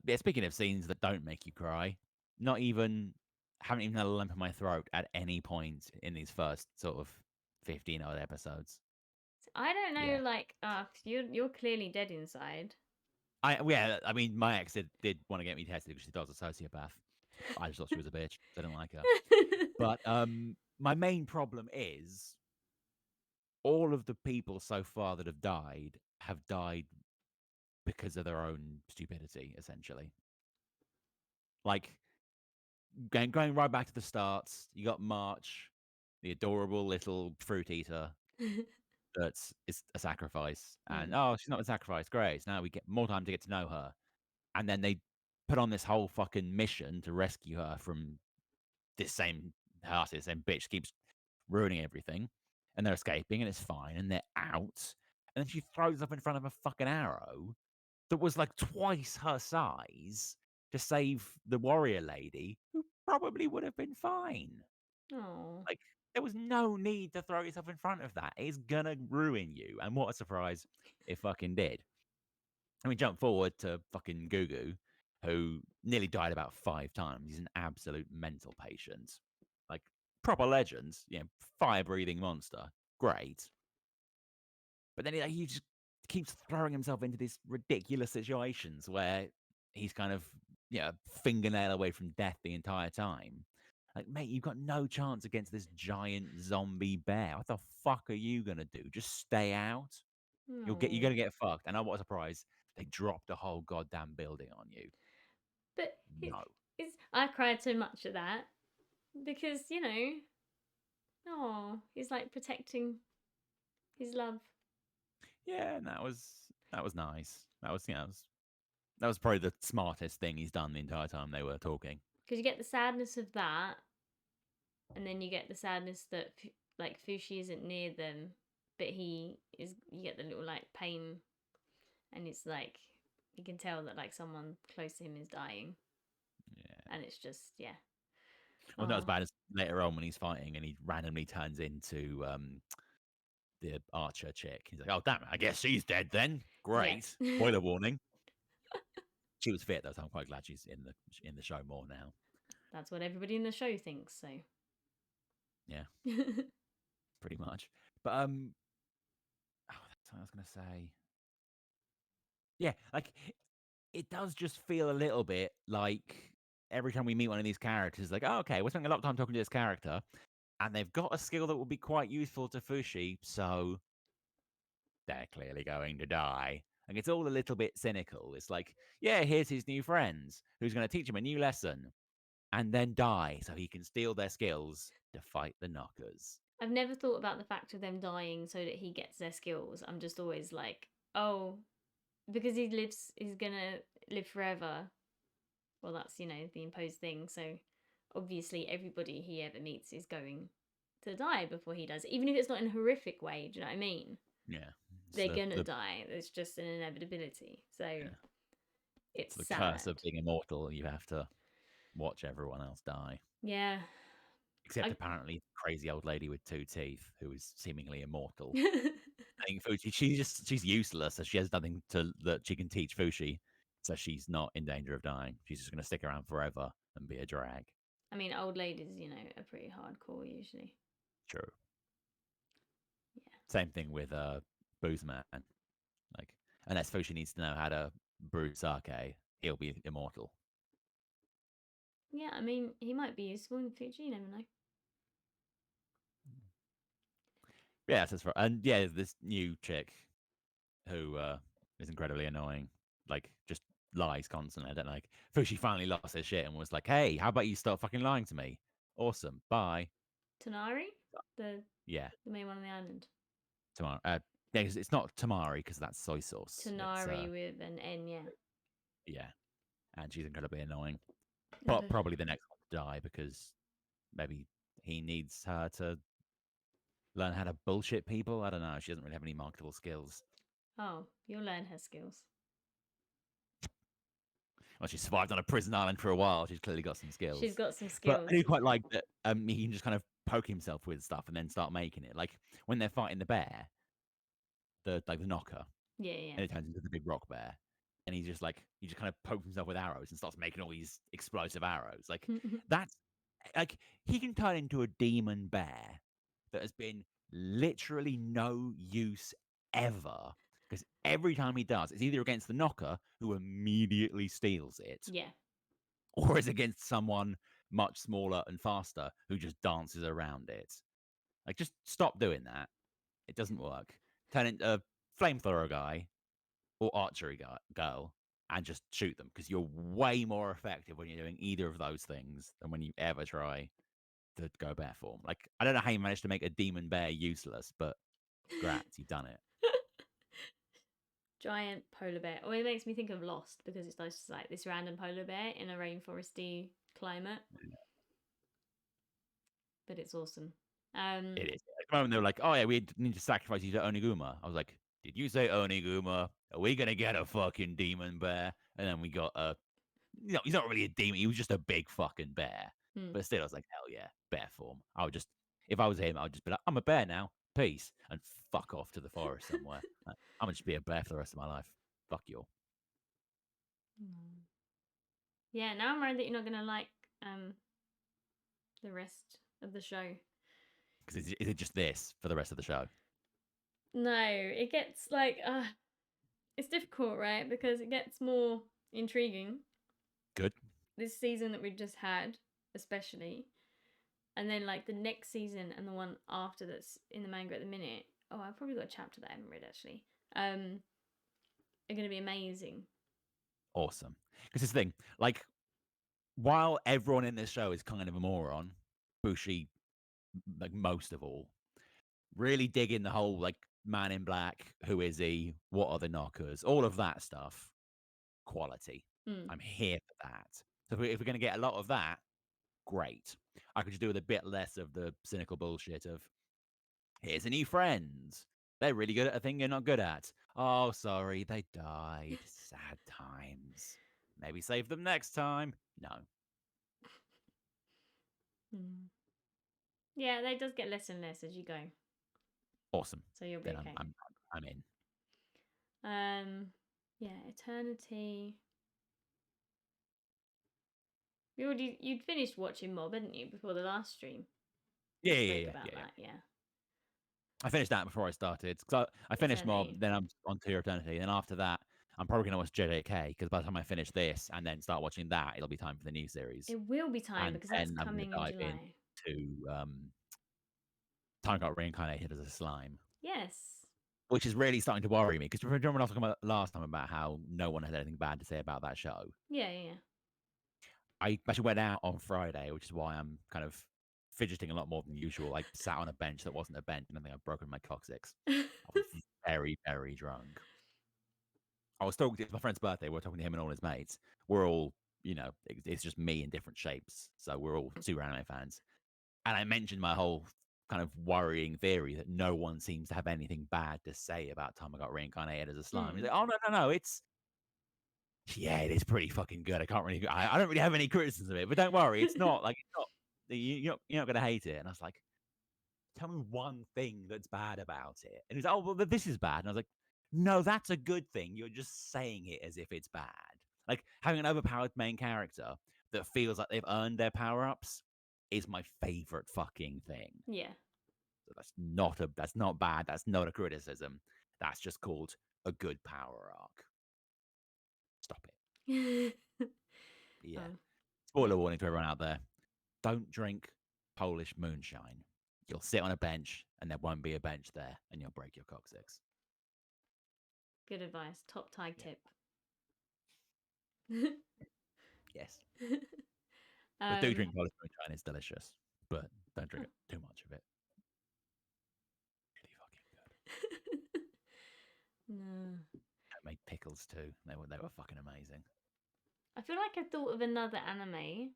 Yeah, speaking of scenes that don't make you cry, haven't even had a lump in my throat at any point in these first sort of 15 odd episodes. I don't know. Yeah. Like, you're clearly dead inside. I mean, my ex did want to get me tested because she thought I was a sociopath. I just thought she was a bitch. So I didn't like her. But my main problem is all of the people so far that have died because of their own stupidity, essentially. Like going right back to the start, you got March, the adorable little fruit eater that is a sacrifice, and oh, she's not a sacrifice. Great. So now we get more time to get to know her, and then they put on this whole fucking mission to rescue her from this same artist, and bitch keeps ruining everything, and they're escaping, and it's fine, and they're out, and then she throws up in front of a fucking arrow that was like twice her size to save the warrior lady, who probably would have been fine. Oh. Like, there was no need to throw yourself in front of that. It's gonna ruin you. And what a surprise it fucking did. And we jump forward to fucking Gugu, who nearly died about 5 times. He's an absolute mental patient. Like, proper legend, fire breathing monster. Great. But then he just keeps throwing himself into these ridiculous situations where he's kind of, fingernail away from death the entire time. Like, mate, you've got no chance against this giant zombie bear. What the fuck are you gonna do? Just stay out? You're No. gonna get fucked. And oh, what a surprise. They dropped a whole goddamn building on you. But No. I cried so much at that because, oh, he's like protecting his love. Yeah, and that was nice. That was probably the smartest thing he's done the entire time they were talking. Because you get the sadness of that, and then you get the sadness that like Fushi isn't near them, but he is. You get the little like pain, and it's like you can tell that like someone close to him is dying, Yeah. and it's just yeah. Well, not as Oh bad as later on when he's fighting and he randomly turns into the archer chick. He's like, "Oh damn it! I guess she's dead then." yeah. Great. Spoiler warning. She was fit though, so I'm quite glad she's in the show more now. That's what everybody in the show thinks. So Yeah, pretty much. But that's what I was gonna say. Yeah, like it does just feel a little bit like every time we meet one of these characters, like, oh, okay, we're spending a lot of time talking to this character. and they've got a skill that will be quite useful to Fushi, so they're clearly going to die. And it's all a little bit cynical. It's like, yeah, here's his new friends who's going to teach him a new lesson and then die so he can steal their skills to fight the knockers. I've never thought about the fact of them dying so that he gets their skills. I'm just always like, oh, because he's gonna live forever. Well, that's, the imposed thing. So obviously everybody he ever meets is going to die before he does, even if it's not in a horrific way. Do you know what I mean? Yeah. They're gonna die. It's just an inevitability. So it's the sad. curse of being immortal. You have to watch everyone else die. Yeah. Except apparently the crazy old lady with 2 teeth who is seemingly immortal. I think Fushi, she's useless, so she has nothing that she can teach Fushi. So she's not in danger of dying. She's just going to stick around forever and be a drag. I mean, old ladies, are pretty hardcore usually. True. Yeah. Same thing with Booze Man. Like, unless Fushi needs to know how to brew sake, he'll be immortal. Yeah, I mean, he might be useful in the future. You never know. Yeah, that's right. And yeah, this new chick who is incredibly annoying, like just lies constantly. I don't like. Fushi finally lost her shit and was like, "Hey, how about you stop fucking lying to me? Awesome, bye." Tonari, the Yeah, main one on the island. Tamari. Yeah, it's not Tamari because that's soy sauce. Tonari with an N, yeah. Yeah, and she's incredibly annoying. But probably the next one to die because maybe he needs her to learn how to bullshit people. I don't know. She doesn't really have any marketable skills. Oh, you'll learn her skills. Well, she survived on a prison island for a while. She's clearly got some skills. She's got some But skills. I do quite like that he can just kind of poke himself with stuff and then start making it. Like when they're fighting the bear, the knocker, Yeah. and it turns into the big rock bear. And he just kind of pokes himself with arrows and starts making all these explosive arrows. Like that's like he can turn into a demon bear that has been literally no use ever. Because every time he does, it's either against the knocker who immediately steals it, Yeah. or it's against someone much smaller and faster who just dances around it. Like, just stop doing that. It doesn't work. Turn into a flamethrower guy or archery girl and just shoot them because you're way more effective when you're doing either of those things than when you ever try to go bear form. Like, I don't know how you managed to make a demon bear useless, but grats, you've done it. Giant polar bear. Oh, it makes me think of Lost because it's just like this random polar bear in a rainforesty climate. Yeah. But it's awesome. It is. At the moment, they were like, "Oh yeah, we need to sacrifice you to Oniguma." I was like, "Did you say Oniguma? Are we gonna get a fucking demon bear?" And then we got a, he's not really a demon. He was just a big fucking bear. But still, I was like, "Hell yeah, bear form." I would just, if I was him, I would just be like, "I'm a bear now, peace," and fuck off to the forest somewhere. I'm gonna just be a bear for the rest of my life. Fuck you all. Yeah, now I'm worried that you're not gonna like the rest of the show. Because is it just this for the rest of the show? No, it gets like it's difficult, right? Because it gets more intriguing. Good. This season that we've just had, especially, and then like the next season and the one after that's in the manga at the minute. Oh, I've probably got a chapter that I haven't read actually. Are going to be amazing. Awesome. Because this thing, like, while everyone in this show is kind of a moron, Bushi, like most of all, really dig in the whole like man in black, who is he, what are the knockers, all of that stuff. Quality. I'm here for that. So if we're going to get a lot of that, great. I could just do with a bit less of the cynical bullshit of, here's a new friend. They're really good at a thing you're not good at. Oh, sorry, they died. Sad times. Maybe save them next time. No. Yeah, they does get less and less as you go. Awesome. So you'll be then okay. I'm in. Yeah, Eternity. You'd finished watching Mob, hadn't you, before the last stream? Yeah. I finished that before I started. So I finished Eternity. Mob, then I'm on to Eternity. Then after that, I'm probably going to watch JJK because by the time I finish this and then start watching that, it'll be time for the new series. It will be time because that's coming in July. To Time got reincarnated as a slime, Yes. which is really starting to worry me. Because remember when I was talking about last time about how no one had anything bad to say about that show? Yeah, yeah, I actually went out on Friday, which is why I'm kind of fidgeting a lot more than usual. I sat on a bench that wasn't a bench, and I think I've broken my coccyx. yeah. I was very, very drunk. I was talking. It's my friend's birthday. We're talking to him and all his mates. We're all, it's just me in different shapes. So we're all super anime fans. And I mentioned my whole kind of worrying theory that no one seems to have anything bad to say about time I got reincarnated as a slime. He's Mm. like, oh no, it's yeah, it is pretty fucking good. I don't really have any criticism of it, but don't worry, it's not like it's not you're not gonna hate it. And I was like, tell me one thing that's bad about it. And he's like, oh well, this is bad. And I was like, no, that's a good thing. You're just saying it as if it's bad. Like having an overpowered main character that feels like they've earned their power ups is my favorite fucking thing. Yeah. So that's not bad. That's not a criticism. That's just called a good power arc. Stop it. Yeah. Oh, Spoiler yeah. warning to everyone out there. Don't drink Polish moonshine. You'll sit on a bench and there won't be a bench there and you'll break your coccyx. Good advice. Top tag Yeah. tip. Yes. But do um. drink Polish moonshine. It's delicious. But don't drink Oh. it too much of it. Really fucking good. No. I made pickles too. They were fucking amazing. I feel like I thought of another anime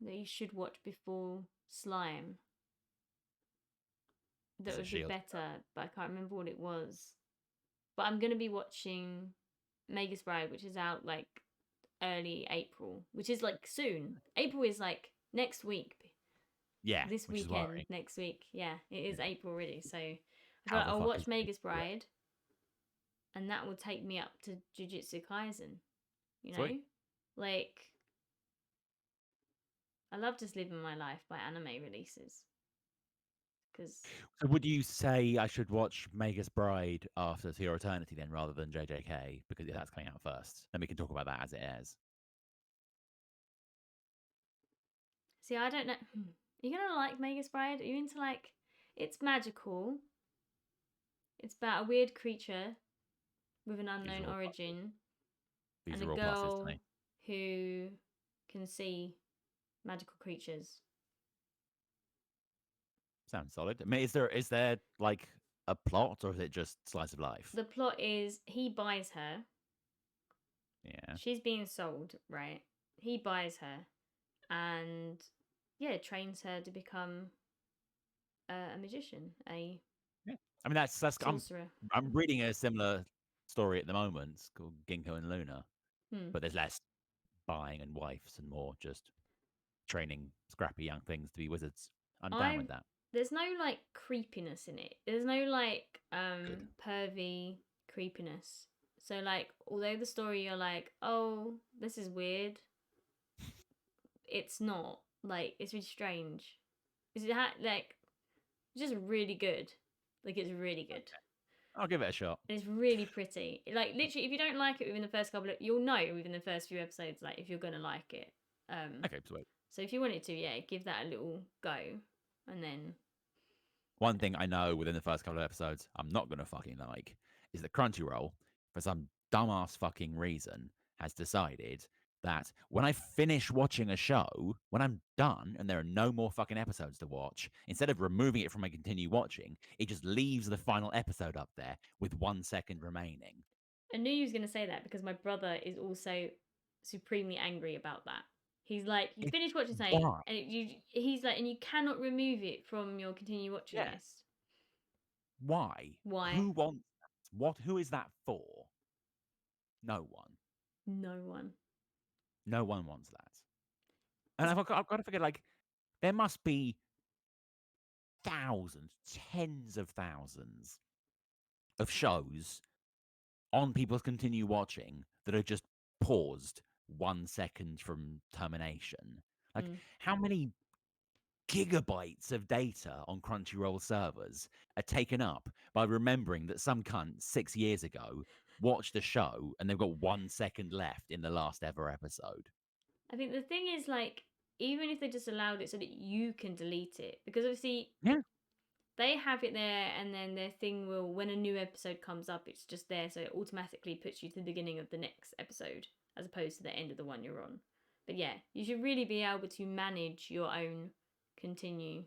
that you should watch before Slime that Is it would be Shield? better, but I can't remember what it was. But I'm gonna be watching Megas Bride, which is out like early April, which is like soon. April is like next week. Yeah, This which is weekend, worrying. next week. Yeah, it is Yeah. April already. So I feel How like the I'll fuck watch is Megas yeah. Bride, and that will take me up to Jujutsu Kaisen. You know, Sweet. like I love just living my life by anime releases because So would you say I should watch Megas Bride after To Your Eternity then rather than JJK? Because that's coming out first. Then we can talk about that as it airs. see, I don't know. Are you gonna like Megas Bride? Are you into like it's magical? It's about a weird creature with an These unknown are all origin these and a are all pluses to girl me. who can see magical creatures. Sounds solid. I mean, is there like a plot or is it just slice of life? The plot is he buys her. Yeah. She's being sold, right? He buys her and yeah, trains her to become a magician, a Yeah. I mean that's sorcerer. I'm reading a similar story at the moment. It's called Ginkgo and Luna, Hmm. but there's less buying and wives and more just training scrappy young things to be wizards. I'm down I with that. there's no like creepiness in it. There's no like Good. pervy creepiness. So like although the story you're like, "Oh, this is weird." It's not. Like it's really strange. Is it like just really good. Like it's really good. I'll give it a shot. And it's really pretty. Like literally if you don't like it within the first couple of you'll know within the first few episodes like if you're going to like it. Okay, sweet. So if you wanted to, yeah, give that a little go and then One thing I know within the first couple of episodes I'm not gonna fucking like is that Crunchyroll, for some dumbass fucking reason, has decided that when I finish watching a show, when I'm done and there are no more fucking episodes to watch, instead of removing it from my continue watching, it just leaves the final episode up there with 1 second remaining. I knew you was gonna say that because my brother is also supremely angry about that. He's like, you It's finish watching something, why? and he's like, and you cannot remove it from your continue watching Yeah. list. Why? Why? Who wants that? Who is that for? No one. No one. No one wants that. And It's, I've got to figure, like, there must be thousands, tens of thousands of shows on people's continue watching that are just paused 1 second from termination. Like, mm. how many gigabytes of data on Crunchyroll servers are taken up by remembering that some cunt 6 years ago watched a show and they've got 1 second left in the last ever episode? I think the thing is like, even if they just allowed it so that you can delete it, because obviously Yeah. they have it there, and then their thing will, when a new episode comes up, it's just there, so it automatically puts you to the beginning of the next episode as opposed to the end of the one you're on. But yeah, you should really be able to manage your own continue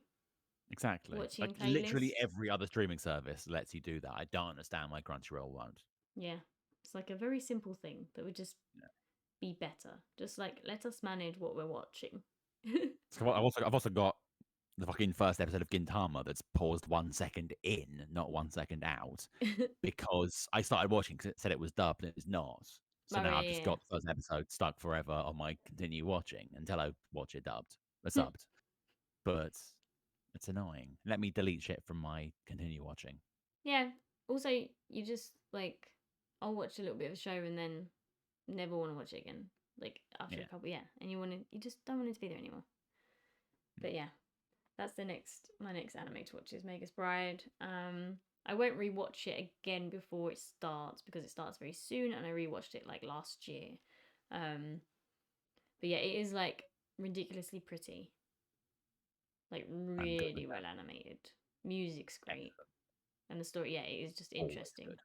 Exactly. Like watching literally playlist. every other streaming service lets you do that. I don't understand why Crunchyroll won't. Yeah, it's like a very simple thing that would just be better. Just like let us manage what we're watching. So I've also got the fucking first episode of Gintama that's paused 1 second in, not 1 second out, because I started watching because it said it was dubbed and it's not. So Oh now I've just yeah, got the first episode stuck forever on my continue watching until I watch it dubbed, yeah. subbed. But it's annoying. Let me delete shit from my continue watching. Yeah. Also, you just like I'll watch a little bit of a show and then never want to watch it again. Like after a Yeah. couple, yeah, and you just don't want it to be there anymore. But yeah, that's my next anime to watch is Mega's Bride. I won't rewatch it again before it starts because it starts very soon, and I rewatched it like last year. But yeah, it is like ridiculously pretty, like I'm good with really that. well animated. Music's great, and the story, yeah, it is just Always interesting. good.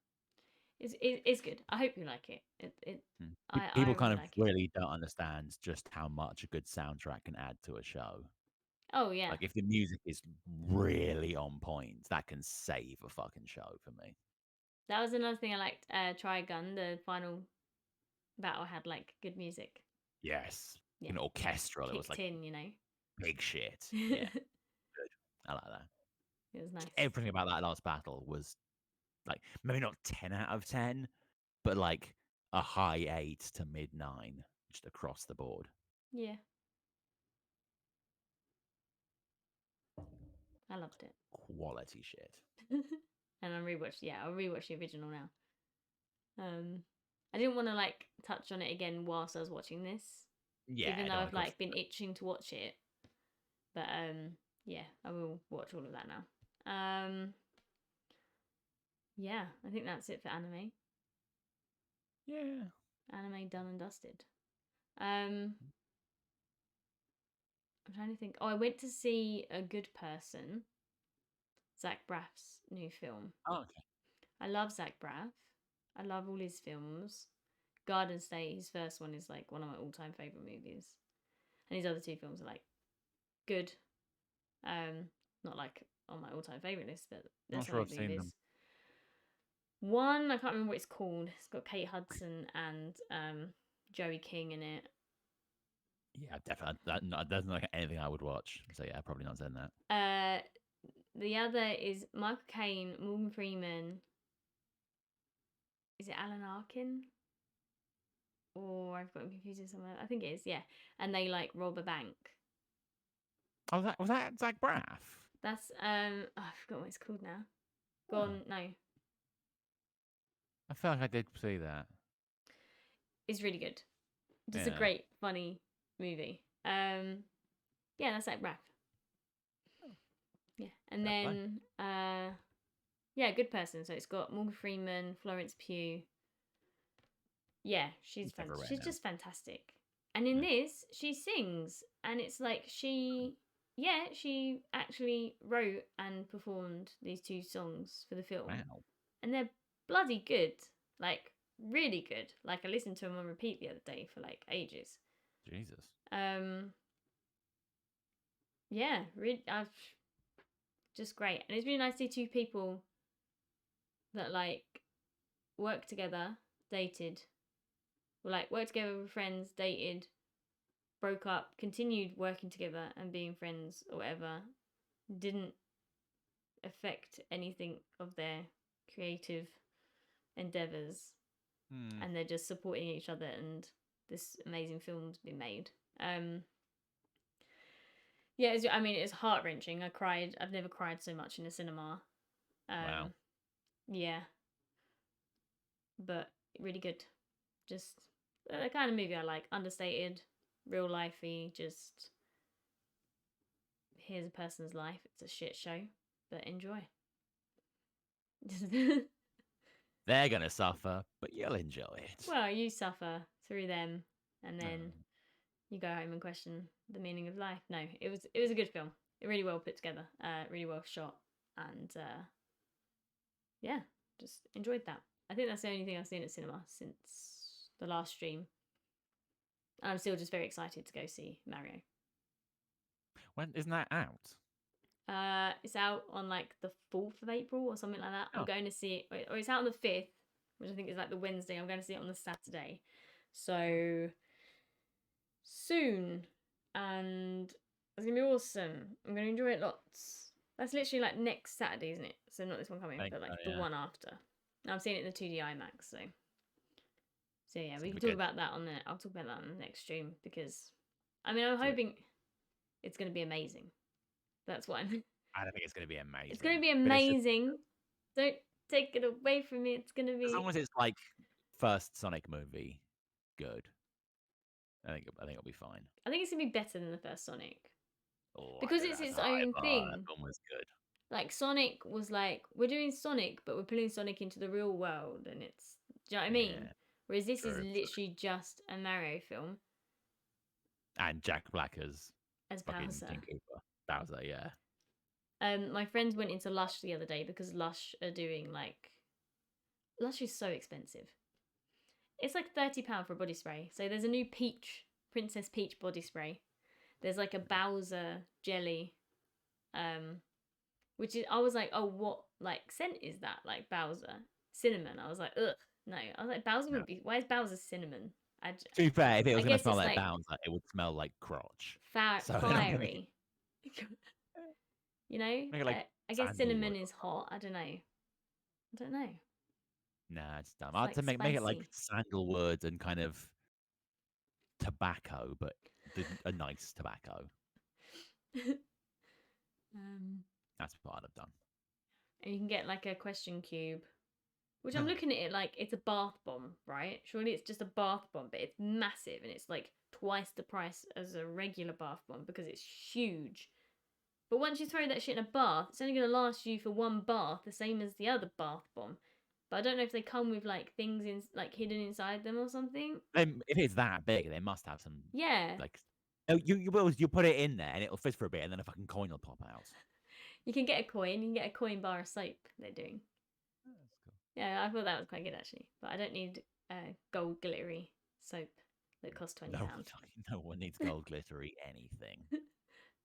It's good. I hope you like it. I People kind really of like it. really don't understand just how much a good soundtrack can add to a show. Oh yeah, Like if the music is really on point, that can save a fucking show for me. that was another thing I liked. Trigun, the final battle had like good music. Yes. Yeah, An orchestral, it was kicked like in, you know. big shit. Yeah, It good. I like that. was nice. Everything about that last battle was like maybe not 10 out of 10, but like a high 8 to mid 9 just across the board. Yeah, I loved it. Quality shit. And I'll rewatch the original now. I didn't want to like touch on it again whilst I was watching this, Yeah, even I though don't I've want to go. like been itching to watch it. But yeah, I will watch all of that now. Yeah, I think that's it for anime. Yeah. Anime done and dusted. I'm trying to think. Oh, I went to see A Good Person, Zach Braff's new film. Oh, okay. I love Zach Braff. I love all his films. Garden State, his first one, is like one of my all-time favorite movies, and his other two films are like good. Not like on my all-time favorite list, but they're Not sure solid I've seen them. movies. One I can't remember what it's called. It's got Kate Hudson and Joey King in it. Yeah, definitely. That doesn't like anything I would watch. So yeah, probably not saying that. The other is Michael Caine, Morgan Freeman. Is it Alan Arkin? Or I've got him confused with someone. I think it is, yeah. And they like rob a bank. Oh, was that Zach Braff? That's I forgot what it's called now. Oh. Gone, no. I feel like I did see that. It's really good. Just a Yeah. great, funny movie. Yeah, that's like Braff. Yeah. And Fair play. then yeah, Good Person. So it's got Morgan Freeman, Florence Pugh. Yeah, she's Everywhere she's now. just fantastic. And in this, she sings, and it's like she actually wrote and performed these two songs for the film, Wow. and they're bloody good, like really good. Like I listened to them on repeat the other day for like ages. Jesus. Yeah, really, I've just great, and it's really nice to see two people that like work together, dated, or like worked together with friends, dated, broke up, continued working together and being friends or whatever, didn't affect anything of their creative endeavors, and they're just supporting each other, and this amazing film's been made. Yeah, I mean, it's heart wrenching. I cried. I've never cried so much in a cinema. Wow. Yeah, but really good. Just the kind of movie I like. Understated, real lifey. Just here's a person's life. It's a shit show, but enjoy. They're gonna suffer, but you'll enjoy it. Well, you suffer through them, and then you go home and question the meaning of life. No, it was a good film. Really well put together. Really well shot. and yeah, just enjoyed that. I think that's the only thing I've seen at cinema since the last stream. And I'm still just very excited to go see Mario. When isn't that out? It's out on like the 4th of April or something like that. Oh. I'm going to see it, or it's out on the 5th, which I think is like the Wednesday. I'm going to see it on the Saturday. So soon, and it's gonna be awesome. I'm gonna enjoy it lots. That's literally like next Saturday, isn't it? So not this one coming, but like the one after. I'm seeing it in the 2D IMAX, so yeah, we can talk about that on the. I'll talk about that on the next stream because, I mean, I'm hoping it's gonna be amazing. That's what I'm. I don't think it's gonna be amazing. It's gonna be amazing. Don't take it away from me. It's gonna be. As long as it's like first Sonic movie, good. I think it'll be fine. I think it's gonna be better than the first Sonic. Oh, because it's its own thing. That one was good. Like Sonic was like, we're doing Sonic, but we're putting Sonic into the real world, and it's, do you know what I mean? Yeah, Whereas this is literally just a Mario film. And Jack Black as Bowser. Bowser, yeah. My friends went into Lush the other day because Lush are doing like, Lush is so expensive. It's like £30 for a body spray. So there's a new Princess Peach body spray. There's like a Bowser jelly, which is, I was like, oh, what like scent is that? Like Bowser cinnamon. I was like, ugh, no. I was like, Bowser would be. Why is Bowser cinnamon? To be fair, if it was going to smell like Bowser, it would smell like crotch. Fiery. You know, like I guess cinnamon is hot. I don't know. Nah, it's dumb. I had to make it like sandalwood and kind of tobacco, but a nice tobacco. That's what I'd have done. And you can get like a question cube, which I'm looking at it like it's a bath bomb, right? Surely it's just a bath bomb, but it's massive and it's like twice the price as a regular bath bomb because it's huge. But once you throw that shit in a bath, it's only going to last you for one bath, the same as the other bath bomb. But I don't know if they come with like things in like hidden inside them or something. If it's that big, they must have some. Yeah. Like, you put it in there and it'll fizz for a bit, and then a fucking coin will pop out. You can get a coin. You can get a coin bar of soap. They're doing. Oh, that's cool. Yeah, I thought that was quite good actually. But I don't need gold glittery soap that costs £20. No one needs gold glittery anything.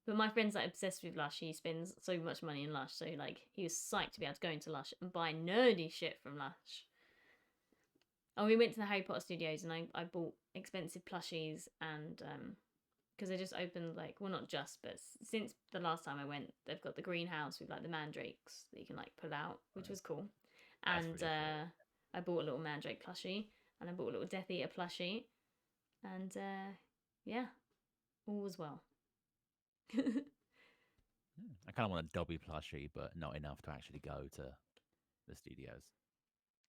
But my friend's like obsessed with Lush. He spends so much money in Lush, so like he was psyched to be able to go into Lush and buy nerdy shit from Lush. And we went to the Harry Potter studios and I bought expensive plushies and because they just opened like, well, not just, but since the last time I went, they've got the greenhouse with like the mandrakes that you can like pull out, which was cool. And I bought a little mandrake plushie and I bought a little Death Eater plushie, and yeah, all was well. I kind of want a Dobby plushie, but not enough to actually go to the studios.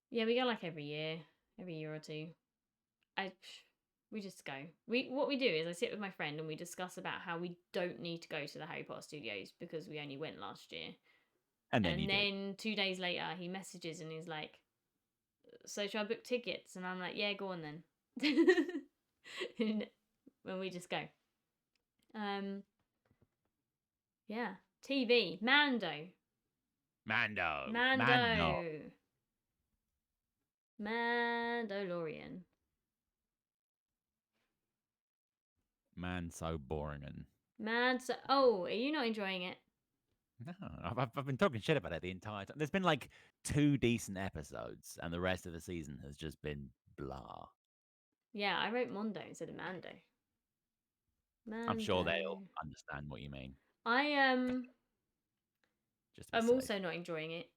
Yeah, we go like every year or two. We just go. What we do is I sit with my friend and we discuss about how we don't need to go to the Harry Potter studios because we only went last year. And then 2 days later he messages and he's like, so should I book tickets? And I'm like, yeah, go on then. When we just go. Yeah. TV. Mandalorian. Man, so boring and. Oh, are you not enjoying it? No, I've been talking shit about it the entire time. There's been like 2 decent episodes, and the rest of the season has just been blah. Yeah, I wrote Mondo instead of Mando. I'm sure they'll understand what you mean. I'm also not enjoying it.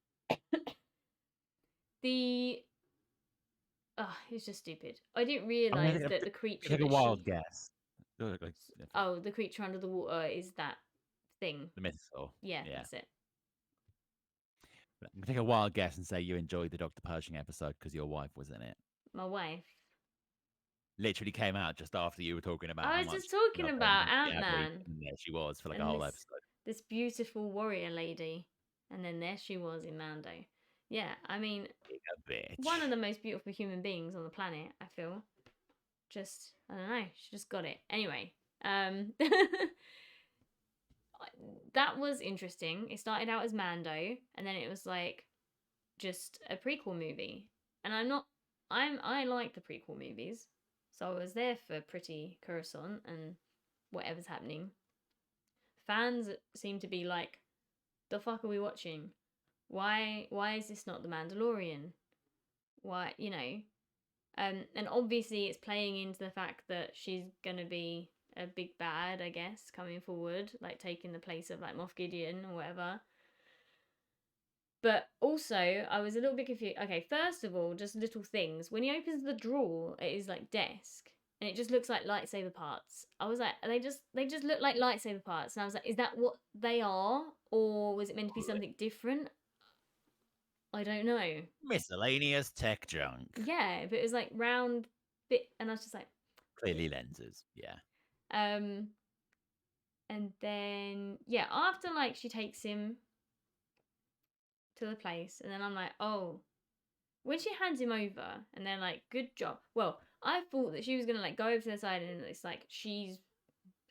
It's just stupid. I didn't realise that the creature. Take a wild guess. Oh, the creature under the water is that thing. The mythosaur. Yeah, that's it. I'm gonna take a wild guess and say you enjoyed the Dr. Pershing episode because your wife was in it. My wife literally came out just after you were talking about. I was just talking about Ant-Man. Yeah, she was for like a whole episode. This beautiful warrior lady, and then there she was in Mando. Yeah, I mean, one of the most beautiful human beings on the planet. I feel. Just, I don't know. She just got it. Anyway, that was interesting. It started out as Mando, and then it was like just a prequel movie. And I like the prequel movies, so I was there for Pretty Coruscant and whatever's happening. Fans seem to be like, the fuck are we watching? Why is this not the Mandalorian? Why, and obviously it's playing into the fact that she's gonna be a big bad, I guess, coming forward, like taking the place of like Moff Gideon or whatever. But also, I was a little bit confused. Okay, first of all, just little things. When he opens the drawer at his like desk, and it just looks like lightsaber parts. I was like, they just look like lightsaber parts, and I was like, is that what they are, or was it meant to be something different? I don't know. Miscellaneous tech junk. Yeah, but it was like round bit, and I was just like, Clearly lenses. Yeah. and then yeah, after like she takes him to the place, and then I'm like, oh, when she hands him over, and they're like, good job. Well, I thought that she was gonna like go over to the side, and it's like she's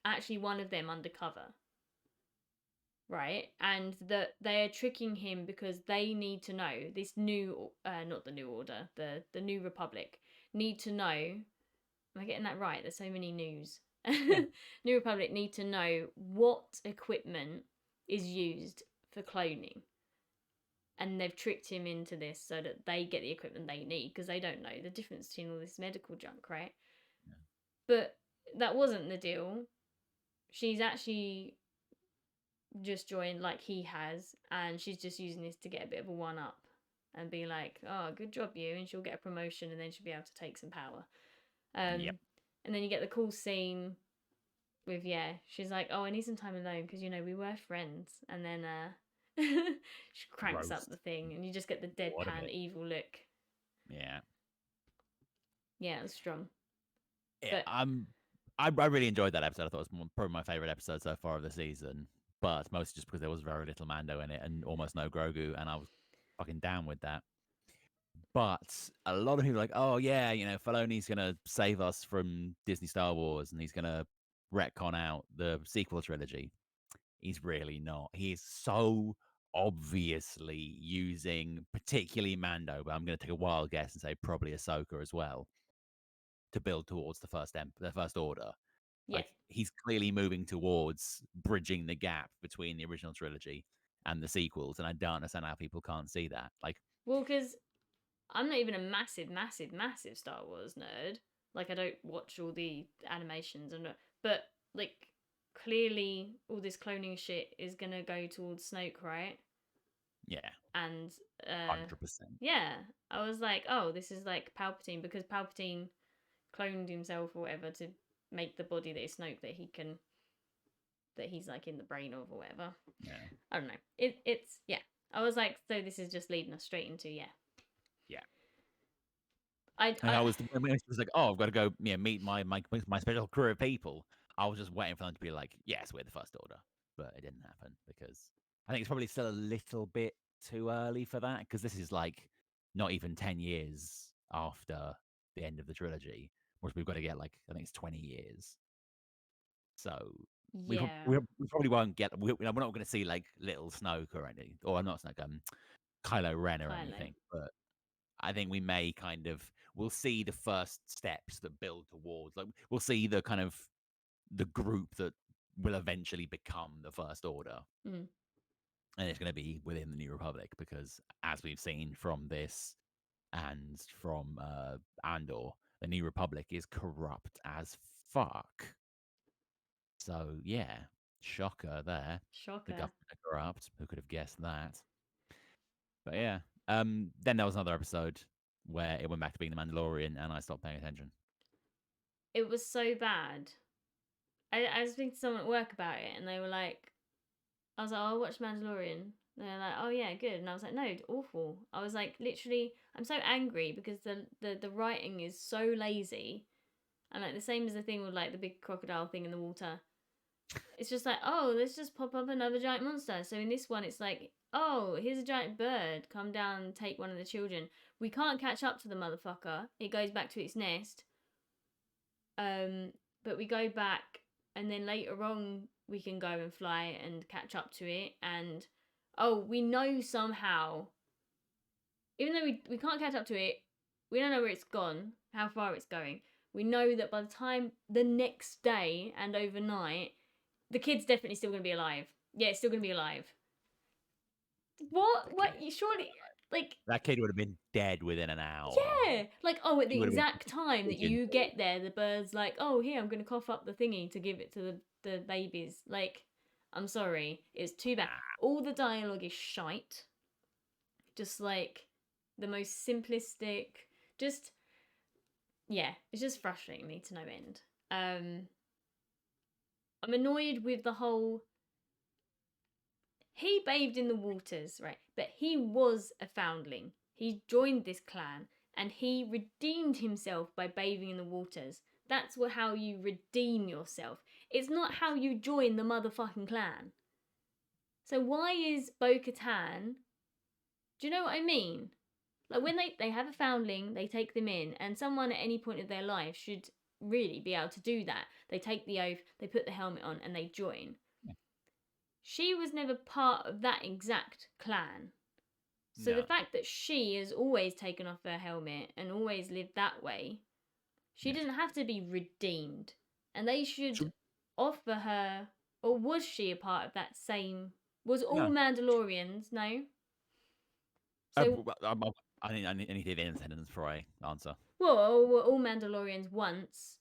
actually one of them undercover, right? And that they're tricking him because they need to know this new, not the New Order, the New Republic need to know. Am I getting that right? There's so many news. Yeah. New Republic need to know what equipment is used for cloning. And they've tricked him into this so that they get the equipment they need because they don't know the difference between all this medical junk, right? Yeah. But that wasn't the deal. She's actually just joined like he has, and she's just using this to get a bit of a one up and be like, oh, good job, you, and she'll get a promotion and then she'll be able to take some power. Yep. And then you get the cool scene with, she's like, oh, I need some time alone because, we were friends. And then she cranks up Roast. the thing and you just get the deadpan evil look. Yeah. Yeah, it was strong. Yeah, I really enjoyed that episode. I thought it was probably my favorite episode so far of the season, but mostly just because there was very little Mando in it and almost no Grogu, and I was fucking down with that. But a lot of people are like, oh yeah, Filoni's gonna save us from Disney Star Wars, and he's gonna retcon out the sequel trilogy. He's really not. He is so obviously using particularly Mando, but I'm going to take a wild guess and say probably Ahsoka as well to build towards the first order. Yeah. Like he's clearly moving towards bridging the gap between the original trilogy and the sequels, and I don't understand how people can't see that. Like, well, because I'm not even a massive, massive, massive Star Wars nerd. Like, I don't watch all the animations, but like, clearly, all this cloning shit is gonna go towards Snoke, right? yeah, And 100%. yeah, I was like, oh, this is like Palpatine because Palpatine cloned himself or whatever to make the body that is Snoke that he's like in the brain of or whatever. Yeah, I don't know. It's yeah. I was like, so this is just leading us straight into yeah. I was when it was like, oh, I've got to go, meet my special crew of people. I was just waiting for them to be like, yes, we're the First Order, but it didn't happen because I think it's probably still a little bit too early for that because this is like not even 10 years after the end of the trilogy, whereas we've got to get like I think it's 20 years. So we probably won't get. We're not going to see like little Snoke or anything, or not Snoke, Kylo Ren or anything, but I think we may we'll see the first steps that build towards, like we'll see the kind of the group that will eventually become the First Order. Mm. And it's going to be within the New Republic because as we've seen from this and from Andor, the New Republic is corrupt as fuck. So yeah, shocker there. Shocker. The government are corrupt. Who could have guessed that? But yeah. Then there was another episode where it went back to being the Mandalorian, and I stopped paying attention. It was so bad. I was speaking to someone at work about it, and they were like, I was like, oh, I watched Mandalorian. And they're like, oh yeah, good. And I was like, no, awful. I was like, literally, I'm so angry because the writing is so lazy, and like the same as the thing with like the big crocodile thing in the water. It's just like, oh, let's just pop up another giant monster. So in this one, it's like, oh, here's a giant bird. Come down and take one of the children. We can't catch up to the motherfucker. It goes back to its nest. But we go back and then later on we can go and fly and catch up to it. And we know somehow, even though we can't catch up to it, we don't know where it's gone, how far it's going. We know that by the time the next day and overnight, the kid's definitely still going to be alive. Yeah, it's still going to be alive. What? You surely, like, That kid would have been dead within an hour. yeah, like, at He the would have been exact time that pigeon. you get there, the bird's like, here, I'm going to cough up the thingy to give it to the babies. Like, I'm sorry, it's too bad. All the dialogue is shite. Just like the most simplistic, just, yeah, it's just frustrating me to no end. I'm annoyed with the whole. He bathed in the waters, right? But he was a foundling. He joined this clan and he redeemed himself by bathing in the waters. That's how you redeem yourself. It's not how you join the motherfucking clan. So why is Bo-Katan? Do you know what I mean? Like when they have a foundling, they take them in, and someone at any point of their life should really be able to do that. They take the oath, they put the helmet on, and they join. She was never part of that exact clan. So the fact that she has always taken off her helmet and always lived that way, she didn't have to be redeemed. And they should offer her, or was she a part of that same? Was all Mandalorians? No. So I need to hear the end sentence before I answer. well, were all Mandalorians once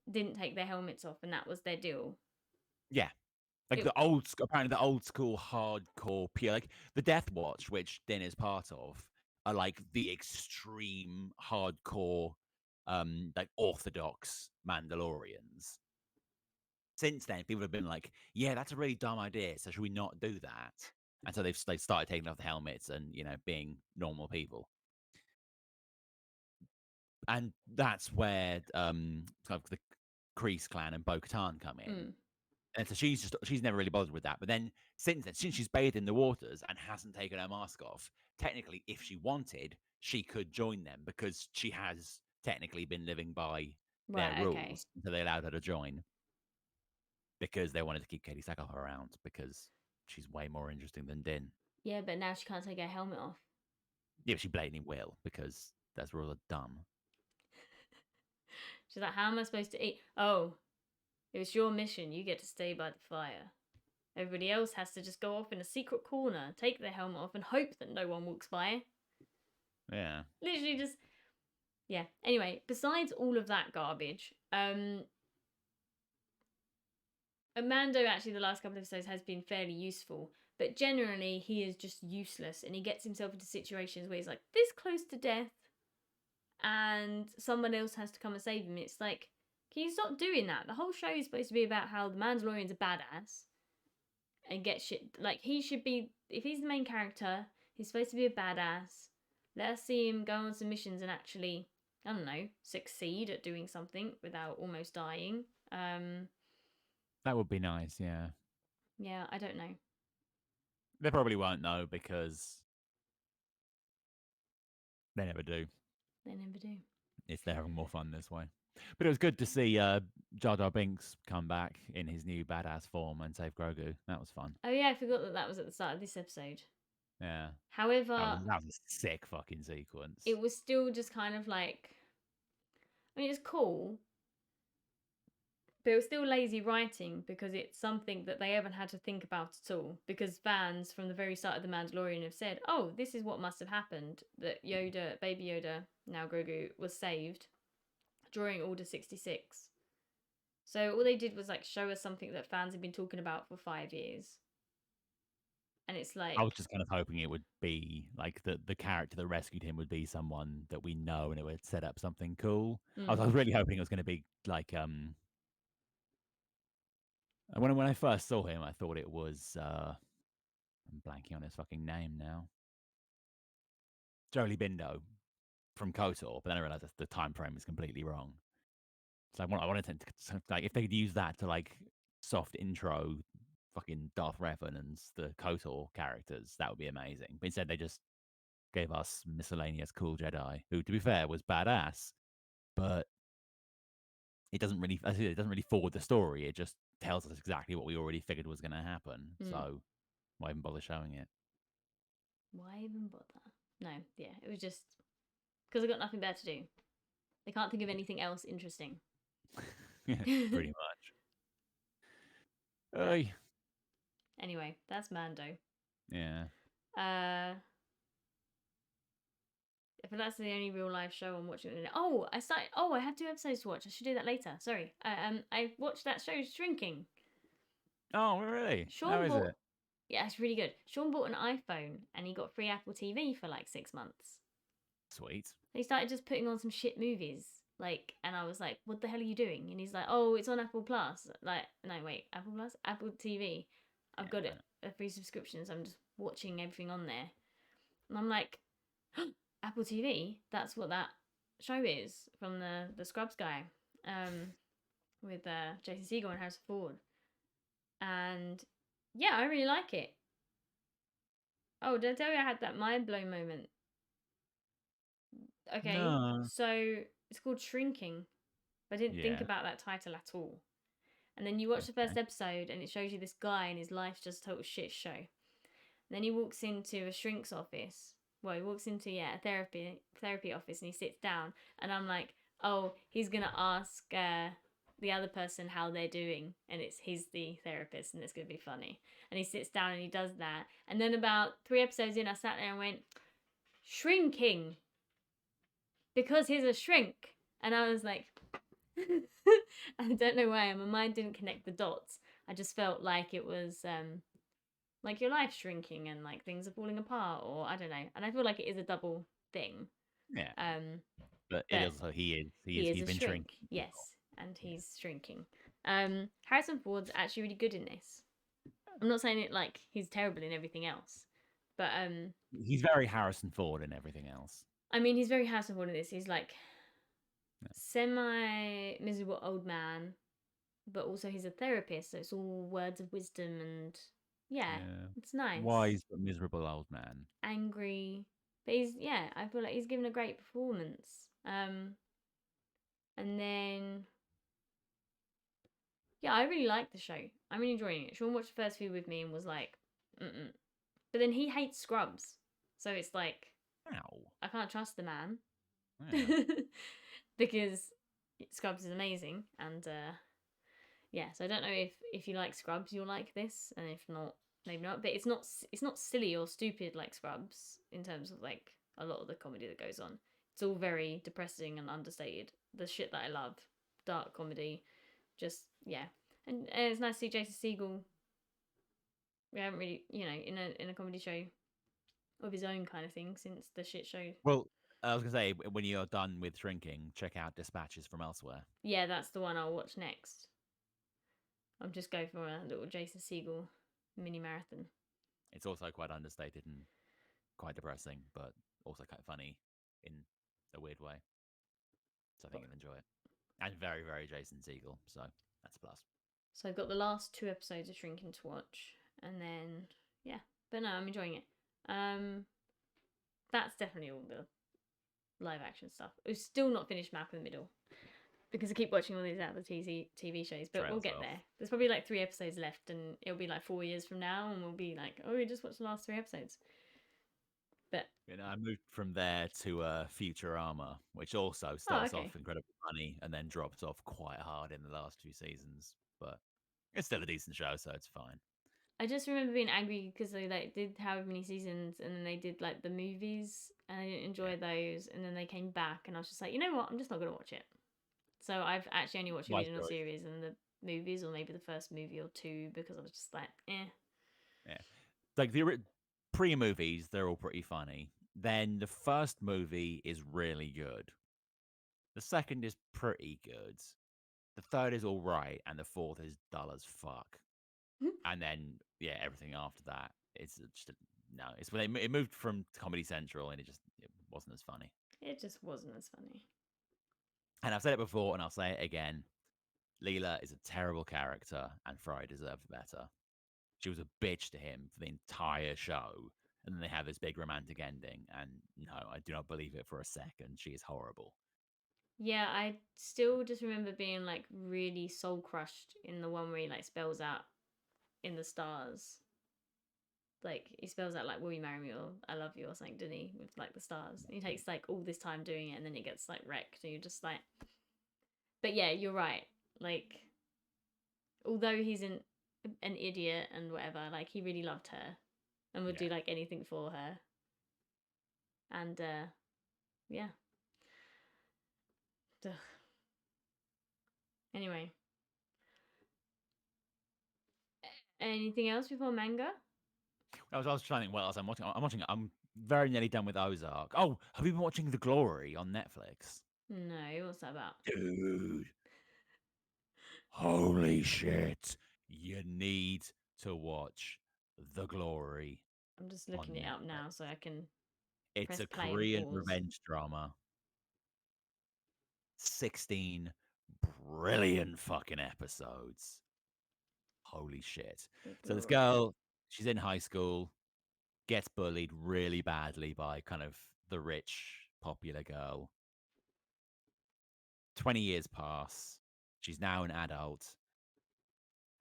didn't take their helmets off, and that was their deal. Yeah. Like apparently the old school hardcore pure, like the Death Watch, which Din is part of, are like the extreme hardcore, like orthodox Mandalorians. Since then, people have been like, "Yeah, that's a really dumb idea. So should we not do that?" And so they've started taking off the helmets and being normal people. And that's where kind of the Kreese clan and Bo-Katan come in. And so she's never really bothered with that. But then since she's bathed in the waters and hasn't taken her mask off, technically, if she wanted, she could join them because she has technically been living by their rules. So they allowed her to join because they wanted to keep Katie Sackhoff around because she's way more interesting than Din. Yeah, but now she can't take her helmet off. Yeah, she blatantly will because those rules are dumb. She's like, how am I supposed to eat? Oh, it was your mission. You get to stay by the fire. Everybody else has to just go off in a secret corner, take their helmet off, and hope that no one walks by. Yeah. Literally just. Yeah. Anyway, besides all of that garbage, Mando actually the last couple of episodes has been fairly useful, but generally he is just useless, and he gets himself into situations where he's like this close to death, and someone else has to come and save him. It's like, can you stop doing that? The whole show is supposed to be about how the Mandalorian's a badass and get shit. Like, he should be, if he's the main character, he's supposed to be a badass. Let us see him go on some missions and actually, I don't know, succeed at doing something without almost dying. That would be nice, yeah. Yeah, I don't know. They probably won't know because they never do. They never do. If they're having more fun this way. But it was good to see Jar Jar Binks come back in his new badass form and save Grogu. That was fun. Oh yeah, I forgot that was at the start of this episode. Yeah. However, that was a sick fucking sequence. It was still just kind of like, I mean, it's cool, but it was still lazy writing because it's something that they haven't had to think about at all. Because fans from the very start of The Mandalorian have said, oh, this is what must have happened, that Yoda, baby Yoda, now Grogu, was saved during Order 66. So all they did was like show us something that fans have been talking about for 5 years. And it's like, I was just kind of hoping it would be like the character that rescued him would be someone that we know and it would set up something cool. I was really hoping it was going to be like when I first saw him, I thought it was I'm blanking on his fucking name now. Jolie Bindo from KOTOR, but then I realized the time frame is completely wrong. So I wanted to like if they could use that to like soft intro fucking Darth Revan and the KOTOR characters, that would be amazing. But instead, they just gave us miscellaneous cool Jedi, who, to be fair, was badass, but it doesn't really, as I said, it doesn't really forward the story. It just tells us exactly what we already figured was going to happen. Mm. So why even bother showing it? Why even bother? No, yeah, it was just because I got nothing better to do. They can't think of anything else interesting. Pretty much. But anyway, that's Mando. Yeah. I feel that's the only real life show I'm watching. Oh, I started. Oh, I have 2 episodes to watch. I should do that later. Sorry. I watched that show, Shrinking. Oh, really? How Sean is bought. it? Yeah, it's really good. Sean bought an iPhone and he got free Apple TV for like 6 months. Sweet. He started just putting on some shit movies. Like, and I was like, "What the hell are you doing?" And he's like, "Oh, it's on Apple Plus." Like, no, wait, Apple Plus, Apple TV. I've got Yeah. it a free subscription, so I'm just watching everything on there. And I'm like, Apple TV. That's what that show is from the Scrubs guy, with Jason Segel and Harrison Ford. And yeah, I really like it. Oh, did I tell you I had that mind blown moment? Okay, No. so it's called Shrinking. I didn't think Yeah. about that title at all. And then you watch the first Okay. episode and it shows you this guy and his life's just a total shit show. And then he walks into a shrink's office. Well, he walks into a therapy office and he sits down and I'm like, "Oh, he's going to ask the other person how they're doing and he's the therapist and it's going to be funny." And he sits down and he does that. And then about 3 episodes in I sat there and went, "Shrinking because he's a shrink." And I was like, I don't know why my mind didn't connect the dots. I just felt like it was like your life shrinking and like things are falling apart, or I don't know. And I feel like it is a double thing. Yeah. Um, But it but is also he is he's a been shrink, shrinking as well. yes, and Yeah. he's shrinking. Harrison Ford's actually really good in this. I'm not saying it like he's terrible in everything else, but He's very Harrison Ford and everything else. I mean he's very Harrison Ford in this. He's like Yeah. semi miserable old man, but also he's a therapist, so it's all words of wisdom and yeah, Yeah. it's nice. Wise but miserable old man. Angry, but he's yeah, I feel like he's given a great performance. And then yeah, I really like the show. I'm really enjoying it. Sean watched the first few with me and was like, mm. But then he hates Scrubs, so it's like Ow. I can't trust the man Yeah. because Scrubs is amazing and yeah, so I don't know if you like Scrubs, you'll like this, and if not, maybe not. But it's not silly or stupid like Scrubs in terms of like a lot of the comedy that goes on. It's all very depressing and understated. The shit that I love, dark comedy, just yeah, and it's nice to see Jason Segel. We haven't really, in a comedy show of his own kind of thing since the shit show. Well, I was gonna say when you're done with shrinking, check out Dispatches from Elsewhere. Yeah, that's the one I'll watch next. I'm just going for a little Jason Segel mini marathon. It's also quite understated and quite depressing, but also quite funny in a weird way. So I think you'll enjoy it. And very, very Jason Segel, so that's a plus. So I've got the last 2 episodes of Shrinking to watch, and then yeah, but no, I'm enjoying it. That's definitely all the live action stuff. We've still not finished Malcolm in the Middle because I keep watching all these other TV shows, but we'll Trails get off. there. There's probably like 3 episodes left, and it'll be like 4 years from now, and we'll be like, oh, we just watched the last 3 episodes. But I moved from there to Futurama, which also oh, starts okay. off incredibly funny and then drops off quite hard in the last few seasons. But it's still a decent show, so it's fine. I just remember being angry because they like did however many seasons, and then they did like the movies, and I didn't enjoy those, and then they came back, and I was just like, you know what, I'm just not gonna watch it. So I've actually only watched the My original choice. series and the movies, or maybe the first movie or two, because I was just like, eh. Yeah, like the pre-movies, they're all pretty funny. Then the first movie is really good. The second is pretty good. The third is all right, and the fourth is dull as fuck. And then yeah, everything after that, it's just no. It's when it moved from Comedy Central, and it wasn't as funny. It just wasn't as funny. And I've said it before, and I'll say it again. Leela is a terrible character, and Fry deserved better. She was a bitch to him for the entire show, and then they have this big romantic ending. And no, I do not believe it for a second. She is horrible. Yeah, I still just remember being like really soul crushed in the one where he like spells out in the stars. Like he spells out like "Will you marry me?" or "I love you" or something, didn't he? With like the stars. And he takes like all this time doing it, and then it gets like wrecked, and you're just like. But yeah, you're right. Like, although he's an idiot and whatever, like he really loved her, and would Yeah. do like anything for her. And yeah. Ugh. Anyway, anything else before manga? I was trying to think what else I'm watching. I'm very nearly done with Ozark. Oh, have you been watching The Glory on Netflix? No, what's that about? Dude, holy shit. You need to watch The Glory I'm just on looking it up now so Netflix. I can It's press a play and Korean pause. revenge drama. 16 brilliant fucking episodes. Holy shit. The So this glory. girl, she's in high school, gets bullied really badly by kind of the rich, popular girl. 20 years pass. She's now an adult,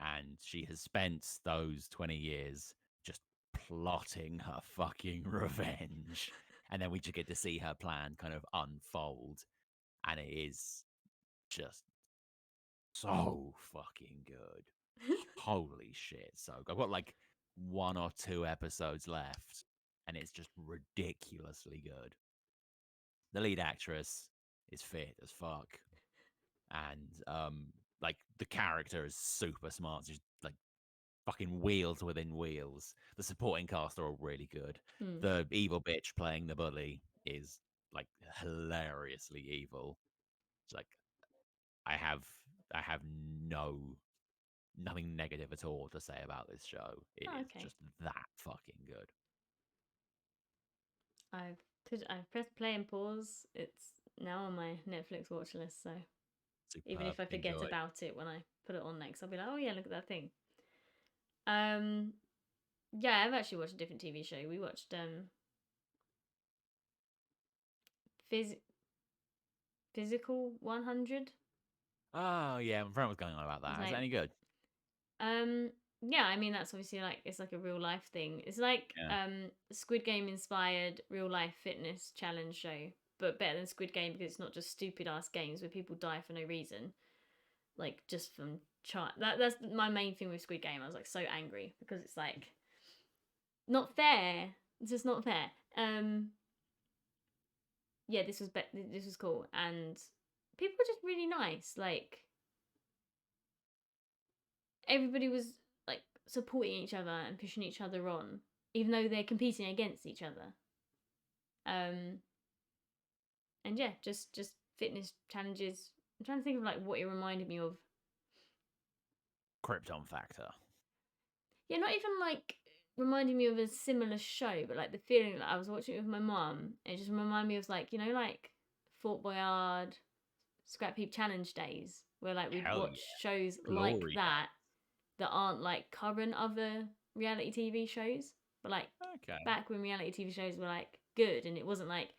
and she has spent those 20 years just plotting her fucking revenge. And then we just get to see her plan kind of unfold. And it is just so fucking good. Holy shit. So I've got like 1 or 2 episodes left, and it's just ridiculously good. The lead actress is fit as fuck, and like the character is super smart. She's like fucking wheels within wheels. The supporting cast are all really good. Hmm. The evil bitch playing the bully is like hilariously evil. It's like I have I have no nothing negative at all to say about this show. It Oh, is okay. just that fucking good. I've pressed play and pause. It's now on my Netflix watch list, so even Superb. if I forget Enjoy. about it when I put it on next, I'll be like, oh yeah, look at that thing. Um, yeah, I've actually watched a different TV show. We watched Phys- Physical 100. Oh yeah, my friend was going on about It's that. Is that like any good? um yeah, I mean that's obviously like it's like a real life thing. It's like Yeah. Squid Game inspired real life fitness challenge show, but better than Squid Game because it's not just stupid ass games where people die for no reason, like just from that's my main thing with Squid Game. I was like so angry because it's like not fair. It's just not fair. Yeah, this was cool and people were just really nice. Like everybody was like supporting each other and pushing each other on, even though they're competing against each other. Um, and yeah, just fitness challenges. I'm trying to think of like what it reminded me of. Krypton Factor. Yeah, not even like reminding me of a similar show, but like the feeling that I was watching it with my mum. It just reminded me of like like Fort Boyard, Scrap Heap Challenge days, where like we'd Hell watch yeah. shows like Glory that that aren't like current other reality TV shows, but like days. Okay. back when reality TV shows were like good and it wasn't like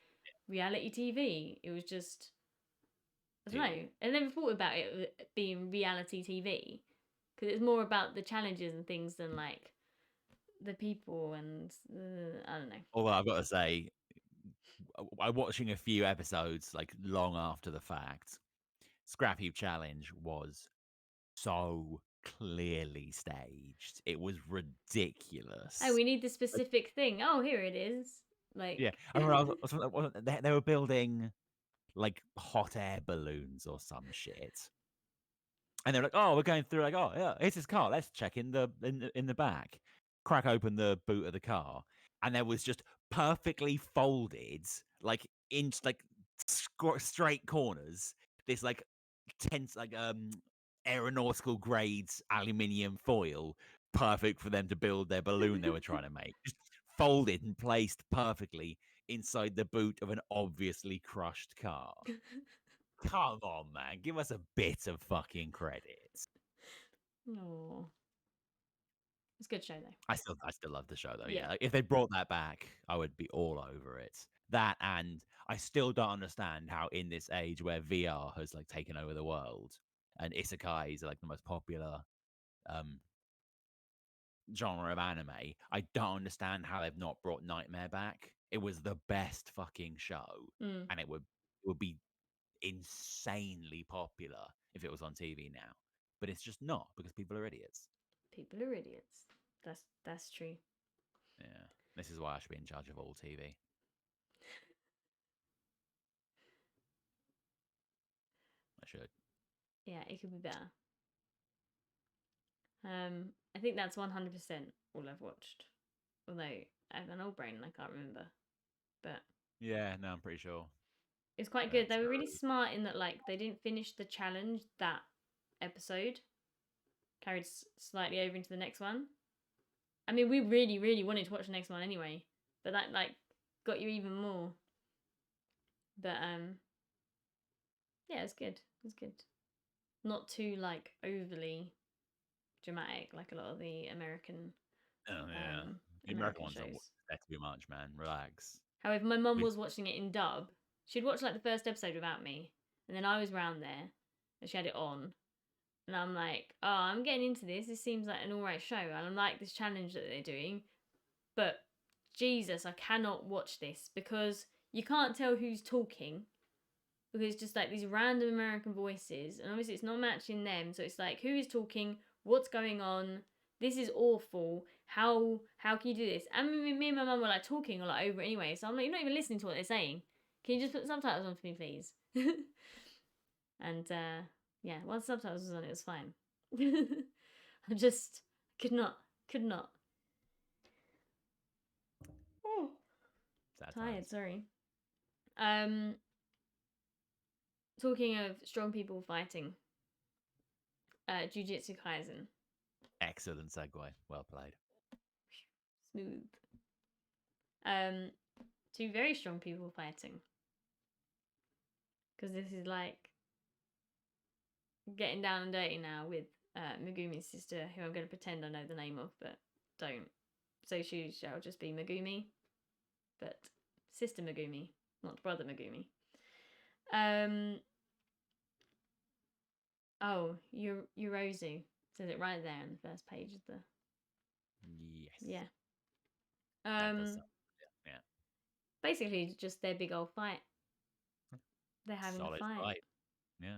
reality TV. It was just I don't Yeah. know. I never thought about it being reality TV because it's more about the challenges and things than like the people and I don't know. Although I've got to say, I watching a few episodes like long after the fact. Scrap Heap Challenge was so clearly staged. It was Oh, ridiculous. we need the Like, specific thing. Oh, here it is. yeah, Like, I remember they were building like hot air balloons or some shit. And they're like, "Oh, we're going through." Like, "Oh, yeah, here's his car. Let's check in the back." Crack open the boot of the car, and there was just perfectly folded, like inch, like straight corners. This like tense, like aeronautical grade aluminium foil, perfect for them to build their balloon they were trying to make. Just folded and placed perfectly inside the boot of an obviously crushed car. Come on, man. Give us a bit of fucking credit. oh, it's a good show though. I still love the show though. Yeah, Yeah, like, if they brought that back, I would be all over it. That, and I still don't understand how in this age where VR has like taken over the world and isekais are like the most popular um genre of anime, I don't understand how they've not brought Nightmare back. It was the best fucking show, Mm. and it would be insanely popular if it was on TV now. But it's just not because people are idiots. People are idiots. That's true. Yeah. This is why I should be in charge of all TV. I should. Yeah, it could be better. I think that's 100% all I've watched. Although I have an old brain and I can't remember. But Yeah, no, I'm pretty sure. it's quite good. They were really smart in that, like, they didn't finish the challenge that episode. Carried slightly over into the next one. I mean, we really, really wanted to watch the next one anyway. But that, like, got you even more. But, yeah, it's good. It's good. Not too, like, overly dramatic like a lot of the American Oh yeah. The American American ones are shows. they're too much, man. Relax. However, my mum We was watching it in dub. She'd watched like the first episode without me, and then I was round there, and she had it on, and I'm like, oh, I'm getting into this. This seems like an alright show, and I'm like this challenge that they're doing, but Jesus, I cannot watch this because you can't tell who's talking. Because it's just like these random American voices, and obviously it's not matching them. So it's like, who is talking? What's going on? This is awful. How can you do this? And me and my mum were like talking a lot over it anyway. So I'm like, you're not even listening to what they're saying. Can you just put subtitles on for me, please? And yeah, once subtitles was on, it was fine. I just could not. Oh, sad tired. times. Sorry. Talking of strong people fighting, Jujutsu Kaisen. Excellent segue. Well played. Smooth. Um, Two very strong people fighting. Because this is like getting down and dirty now with Megumi's sister, who I'm going to pretend I know the name of, but don't. So she shall just be Megumi, but sister Megumi, not brother Megumi. Oh, Yurozu says it right there on the first page of the. Yes. Yeah. That does sound, yeah. Basically, just their big old fight. They're having Solid a fight. Yeah.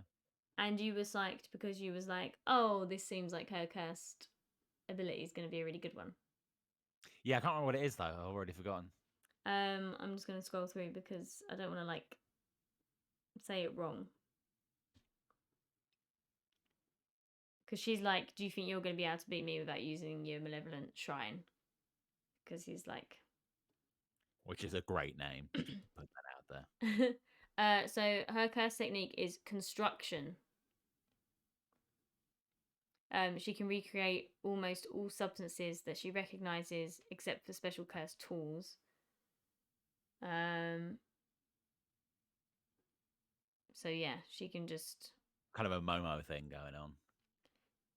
And you were psyched because you was like, oh, this seems like her cursed ability is going to be a really good one. Yeah, I can't remember what it is though. I've already forgotten. I'm just going to scroll through because I don't want to like say it wrong. Because she's like, do you think you're going to be able to beat me without using your malevolent shrine? Because he's like... Which is a great name. Just put that out there. So her curse technique is construction. She can recreate almost all substances that she recognizes except for special curse tools. So yeah, she can just... Kind of a Momo thing going on.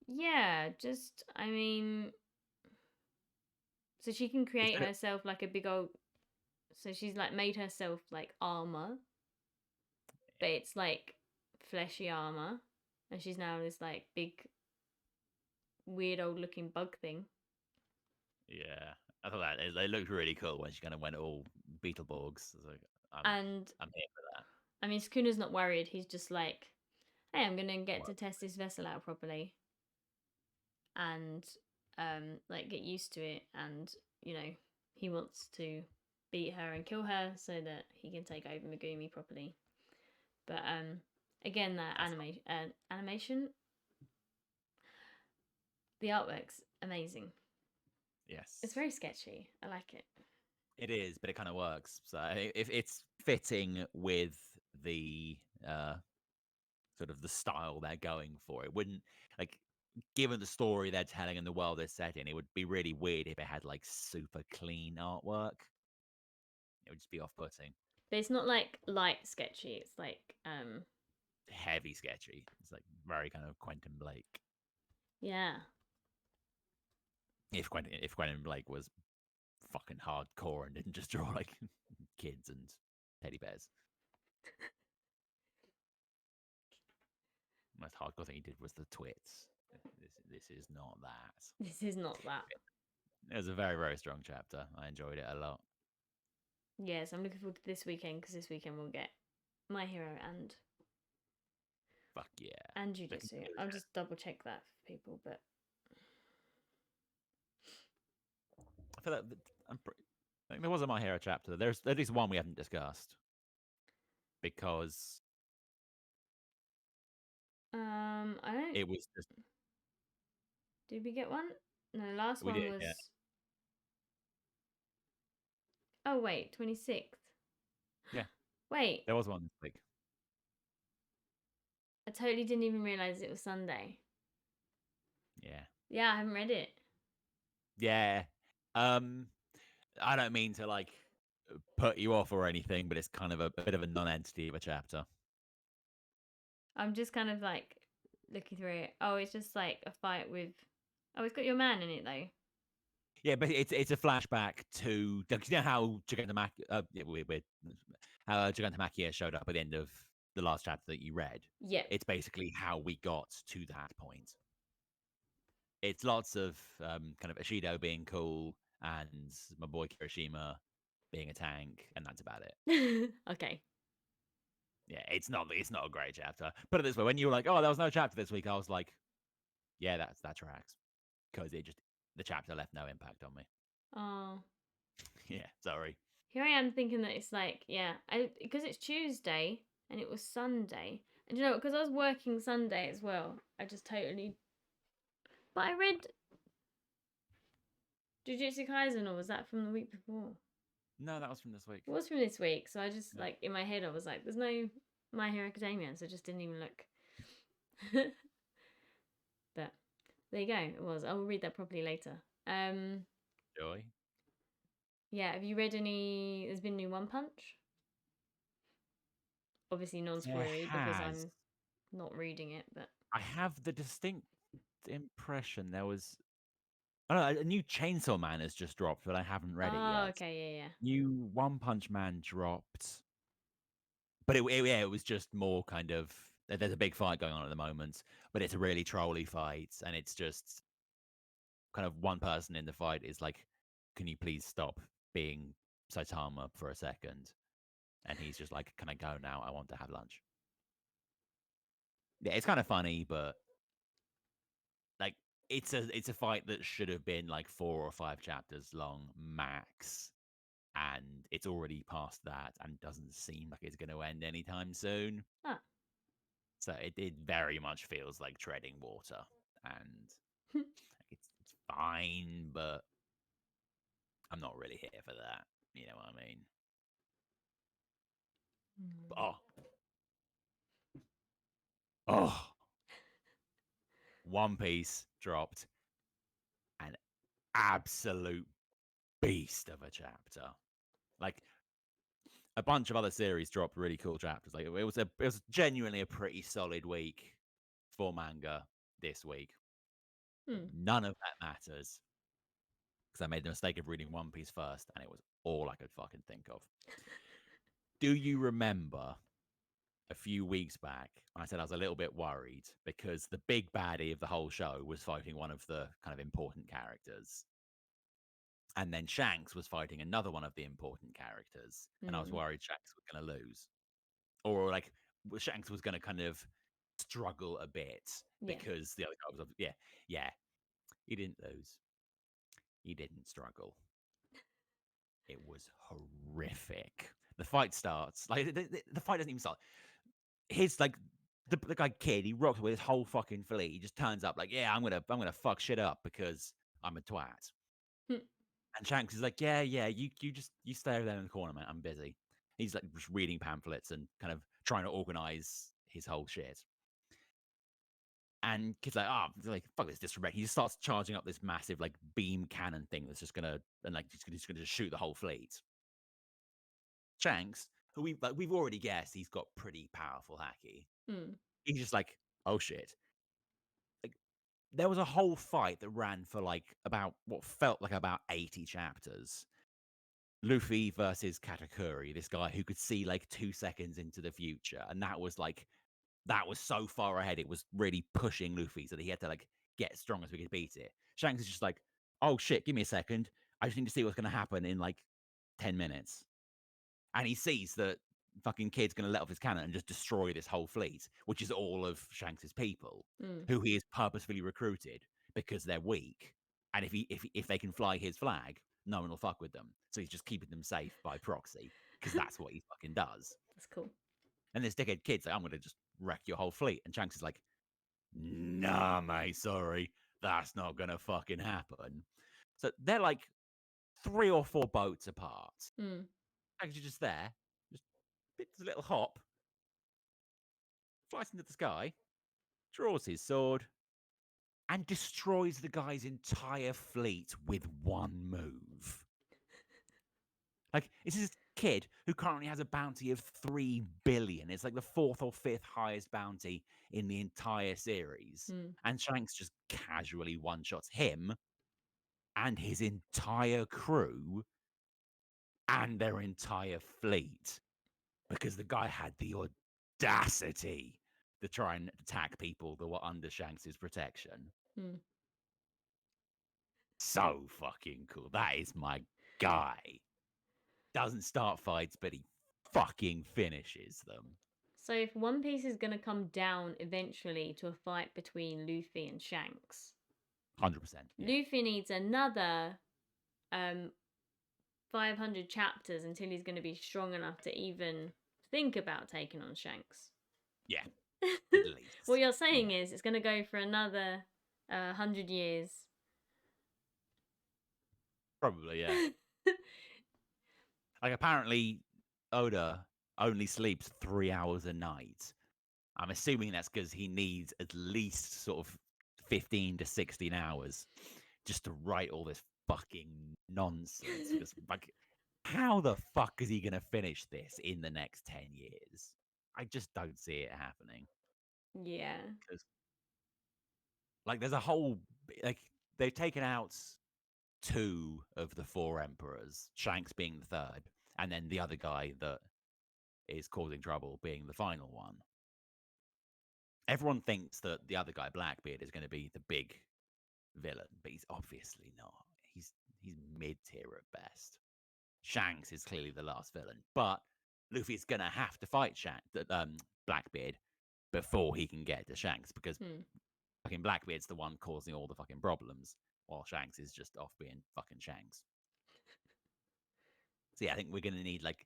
Yeah, just, I mean... So she can create herself like a big old... So she's like made herself like armor. But it's like fleshy armor. And she's now this like big weird old looking bug thing. Yeah. I thought that it looked really cool when she kind of went all Beetleborgs. Like, I'm here for that. I mean, Sukuna's not worried. He's just like, hey, I'm gonna get to test this vessel out properly. And like get used to it, and you know, he wants to beat her and kill her so that he can take over Megumi properly. But again, that animation, the artwork's amazing. Yes, it's very sketchy. I like it. It is, but it kind of works. So if it's fitting with the sort of the style they're going for, it wouldn't like. Given the story they're telling and the world they're set in, it would be really weird if it had like super clean artwork. It would just be off-putting. But it's not like light sketchy. It's like heavy sketchy. It's like very kind of Quentin Blake. Yeah. If Quentin Blake was fucking hardcore and didn't just draw like kids and teddy bears. Most hardcore thing he did was the twits. This is not that. This is not that. It was a very, very strong chapter. I enjoyed it a lot. Yes, I'm looking forward to this weekend because this weekend we'll get My Hero and Fuck yeah. Jujutsu. I'll just double check that for people, but I feel like I think there was a My Hero chapter. There's at least one we haven't discussed because I don't. it was just Did we get one? No, the last we one did. was. Yeah, Oh wait, 26th. yeah. Wait, There was one this week. I totally didn't even realize it was Sunday. Yeah, Yeah, I haven't read it. yeah. I don't mean to like put you off or anything, but it's kind of a bit of a non-entity of a chapter. I'm just kind of like looking through it. Oh, it's just like a fight with. Oh, it's got your man in it though. Yeah, but it's a flashback to you know how how Gigantamakia showed up at the end of the last chapter that you read. Yeah. It's basically how we got to that point. It's lots of kind of Ishido being cool and my boy Kirishima being a tank, and that's about it. Okay. Yeah, it's not a great chapter. Put it this way: when you were like, "Oh, there was no chapter this week," I was like, "Yeah, that tracks," because the chapter left no impact on me. Oh. Yeah, sorry. Here I am thinking that it's like, yeah, because it's Tuesday and it was Sunday. And you know, because I was working Sunday as well, I just totally. But I read Jujutsu Kaisen, or was that from the week before? No, that was from this week. It was from this week, so I just, Yeah. like, in my head, I was like, there's no My Hero Academia, so I just didn't even look. But there you go, it was. I'll read that properly later. Joy. Yeah, have you read any. There's been new One Punch? Obviously non There spoilery because has. I'm not reading it, but. I have the distinct impression there was. I don't know, a new Chainsaw Man has just dropped, but I haven't read it Oh, yet. okay, yeah, New One Punch Man dropped, but it was just more kind of. There's a big fight going on at the moment, but it's a really trolly fight, and it's just kind of one person in the fight is like, "Can you please stop being Saitama for a second?" And he's just like, "Can I go now? I want to have lunch." Yeah, it's kind of funny, but like it's a fight that should have been like 4 or 5 chapters long max, and it's already past that and doesn't seem like it's going to end anytime soon. yeah. So it very much feels like treading water, and Ah. it's fine, but I'm not really here for that. You know what I mean? But, oh, One Piece dropped an absolute beast of a chapter. Like a bunch of other series dropped really cool chapters. Like it was genuinely a pretty solid week for manga this week. But Hmm. none of that matters because I made the mistake of reading One Piece first, and it was all I could fucking think of. Do you remember a few weeks back I said I was a little bit worried because the big baddie of the whole show was fighting one of the kind of important characters? And then Shanks was fighting another one of the important characters, and I was Hmm. worried Shanks was going to lose, or like Shanks was going to kind of struggle a bit Yeah. because the other guy was, yeah, he didn't lose, he didn't struggle. It was horrific. The fight starts like the fight doesn't even start. His like the guy kid, he rocks with his whole fucking fleet. He just turns up like, yeah, I'm gonna fuck shit up because I'm a twat. Hmm. And Shanks is like, yeah, you stay over there in the corner, man. I'm busy. He's like just reading pamphlets and kind of trying to organize his whole shit. And kid's like, oh, like fuck this disrespect. He just starts charging up this massive like beam cannon thing that's just gonna and like he's gonna just shoot the whole fleet. Shanks, who we've already guessed he's got pretty powerful hacky. Hmm. He's just like, oh shit. Like there was a whole fight that ran for like about what felt like about 80 chapters Luffy versus Katakuri, this guy who could see like 2 seconds into the future, and that was so far ahead. It was really pushing Luffy so that he had to like get strong so we could beat it. Shanks is just like, oh shit, give me a second. I just need to see what's going to happen in like 10 minutes, and he sees that fucking kid's going to let off his cannon and just destroy this whole fleet, which is all of Shanks's people, Mm. who he has purposefully recruited because they're weak, and if they can fly his flag, no one will fuck with them. So he's just keeping them safe by proxy because that's what he fucking does. That's cool. And this dickhead kid's like, I'm going to just wreck your whole fleet, and Shanks is like, nah, mate, sorry, that's not going to fucking happen. So they're like 3 or 4 boats apart. Mm. Shanks is just there, just bits a little hop, flies into the sky, draws his sword, and destroys the guy's entire fleet with one move. Like, this is a kid who currently has a bounty of 3 billion. It's like the 4th or 5th highest bounty in the entire series. Mm. And Shanks just casually one shots him and his entire crew and their entire fleet because the guy had the audacity to try and attack people that were under Shanks's protection. Mm. So fucking cool. That is my guy. Doesn't start fights, but he fucking finishes them. So if One Piece is going to come down eventually to a fight between Luffy and Shanks, 100%. Yeah. Luffy needs another 500 chapters until he's going to be strong enough to even think about taking on Shanks. Yeah. At least. What you're saying is it's going to go for another 100 years. Probably, yeah. Like, apparently, Oda only sleeps 3 hours a night. I'm assuming that's because he needs at least sort of 15 to 16 hours just to write all this fucking nonsense. Because, like, how the fuck is he going to finish this in the next 10 years? I just don't see it happening. Yeah. Because, like, there's a whole, like, they've taken out 2 of the 4 emperors, Shanks being the third, and then the other guy that is causing trouble being the final one. Everyone thinks that the other guy, Blackbeard, is going to be the big villain, but he's obviously not. He's mid tier at best. Shanks is clearly the last villain, but Luffy's going to have to fight Blackbeard before he can get to Shanks because fucking Blackbeard's the one causing all the fucking problems, while Shanks is just off being fucking Shanks. So yeah, I think we're going to need like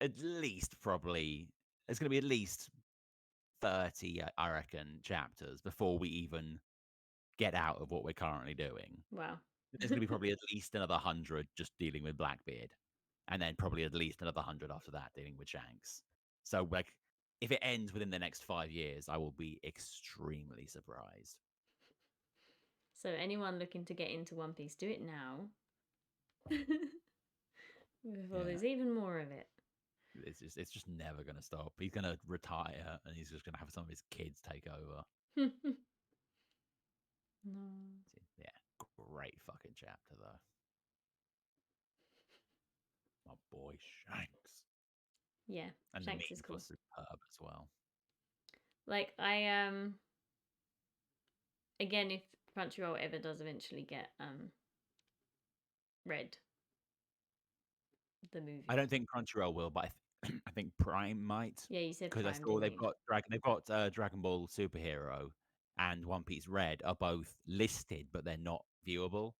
at least probably there's going to be at least 30, I reckon, chapters before we even get out of what we're currently doing. Wow. There's going to be probably at least another 100 just dealing with Blackbeard, and then probably at least another 100 after that dealing with Shanks. So, like, if it ends within the next 5 years, I will be extremely surprised. So anyone looking to get into One Piece, do it now. Before there's even more of it. It's just never going to stop. He's going to retire, and he's just going to have some of his kids take over. No. Yeah, great fucking chapter though. My boy Shanks. Yeah, And Shanks the is memes cool. were superb as well. Like again, if Crunchyroll ever does eventually get Red, the movie. I don't think Crunchyroll will, but I think Prime might. Yeah, you said Because I Prime, saw didn't you? they've got Dragon Ball Superhero and One Piece Red are both listed, but they're not viewable.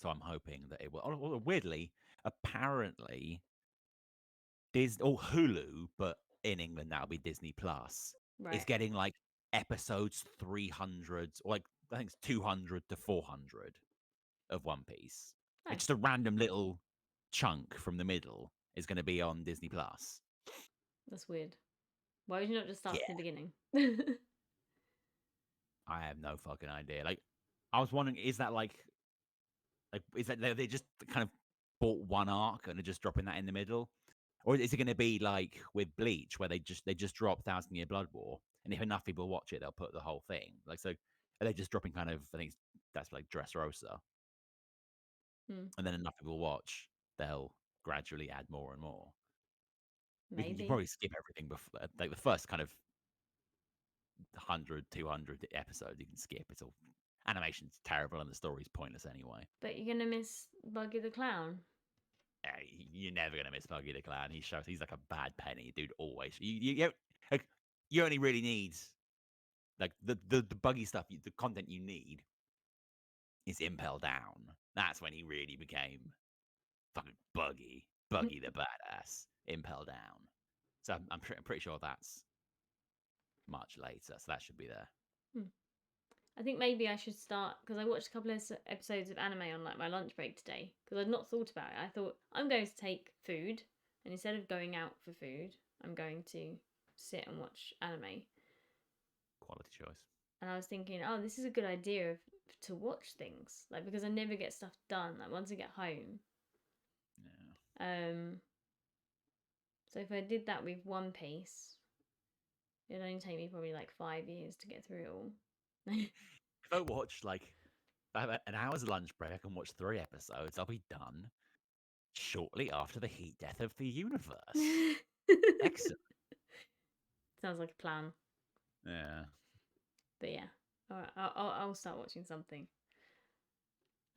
So I'm hoping that it will. Although weirdly, apparently, Hulu, but in England that'll be Disney Plus, is Right. getting like episodes 300 or like I think it's 200 to 400 of One Piece. Oh, It's just a random little chunk from the middle is going to be on Disney Plus. that's weird. Why would you not just start Yeah. from the beginning? I have no fucking idea. Like, I was wondering, is that like is that they just kind of bought one arc and are just dropping that in the middle, or is it going to be like with Bleach where they just drop Thousand Year Blood War, and if enough people watch it, they'll put the whole thing. Like, so are they just dropping kind of? I think that's like Dressrosa. and then enough people watch, they'll gradually add more and more. You can Maybe. probably skip everything before, like the first kind of 100, 200 episodes. You can skip. It's all animation's terrible and the story's pointless anyway. But you're gonna miss Buggy the Clown. You're never gonna miss Buggy the Clown. He's like a bad penny, dude. Always. Like, you only really need like the buggy stuff. The content you need is Impel Down. That's when he really became fucking Buggy the badass. Impel Down. So I'm pretty sure that's much later. So that should be there. I think maybe I should start because I watched a couple of episodes of anime on like my lunch break today because I'd not thought about it. I thought I'm going to take food, and instead of going out for food, I'm going to sit and watch anime. Quality choice. And I was thinking, oh, this is a good idea to watch things like because I never get stuff done. Like once I get home. Yeah. So if I did that with One Piece, it'd only take me probably like 5 years to get through it all. If I watch like I have an hour's lunch break, I can watch 3 episodes. I'll be done shortly after the heat death of the universe. Excellent. Sounds like a plan. Yeah. But yeah, all right, I'll start watching something.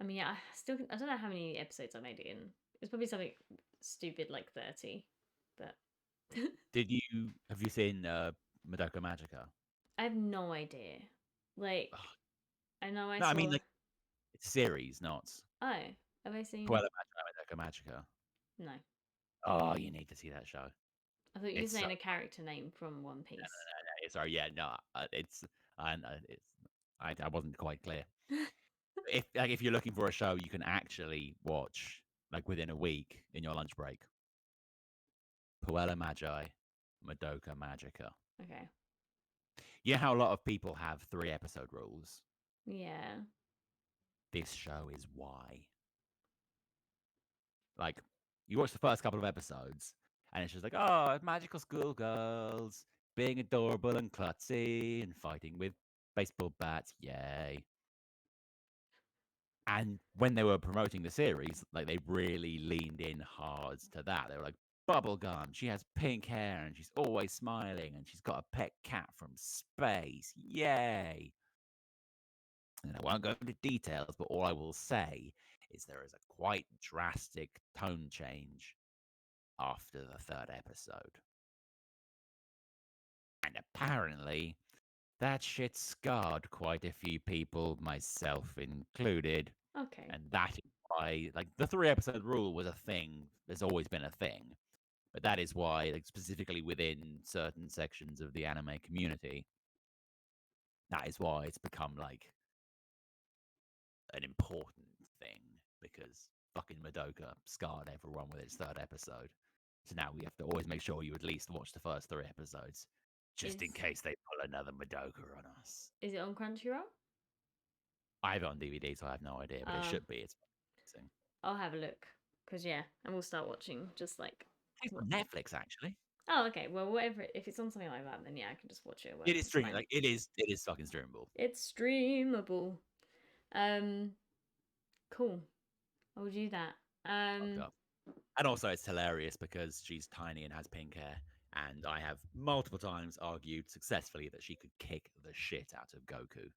I mean, yeah, I don't know how many episodes I made it in. It's probably something stupid like 30, but Have you seen Madoka Magica? I have no idea. Like, Ugh. I know I No, I mean saw. like it's a series, not Oh, have I seen? Puella Madoka Magica. No, Oh, you need to see that show. I thought you were It's so saying a character name from One Piece. sorry, yeah, no, it's I wasn't quite clear. If you're looking for a show you can actually watch like within a week in your lunch break, Puella Magi, Madoka Magica. Okay. You know how a lot of people have 3 episode rules? Yeah. This show is why. Like, you watch the first couple of episodes, and it's just like, oh, magical schoolgirls being adorable and klutzy and fighting with baseball bats, yay. And when they were promoting the series, like they really leaned in hard to that. They were like, bubblegum, she has pink hair and she's always smiling and she's got a pet cat from space, yay. And I won't go into details, but all I will say is there is a quite drastic tone change after the 3rd episode. And apparently, that shit scarred quite a few people, myself included. Okay. And that is why, like, the 3 episode rule was a thing. There's always been a thing. But that is why, like, specifically within certain sections of the anime community, that is why it's become, like, an important thing. Because fucking Madoka scarred everyone with its 3rd episode. So now we have to always make sure you at least watch the first 3 episodes. Just in case they pull another Madoka on us. Is it on Crunchyroll? I have it on DVD, so I have no idea, but it should be. It's amazing. I'll have a look. Because, yeah, and we'll start watching just like. It's on Netflix, actually. Oh, okay. Well, whatever. If it's on something like that, then yeah, I can just watch it. It is streaming. Like it is fucking streamable. It's streamable. Cool. I'll do that. And also, it's hilarious because she's tiny and has pink hair. And I have multiple times argued successfully that she could kick the shit out of Goku.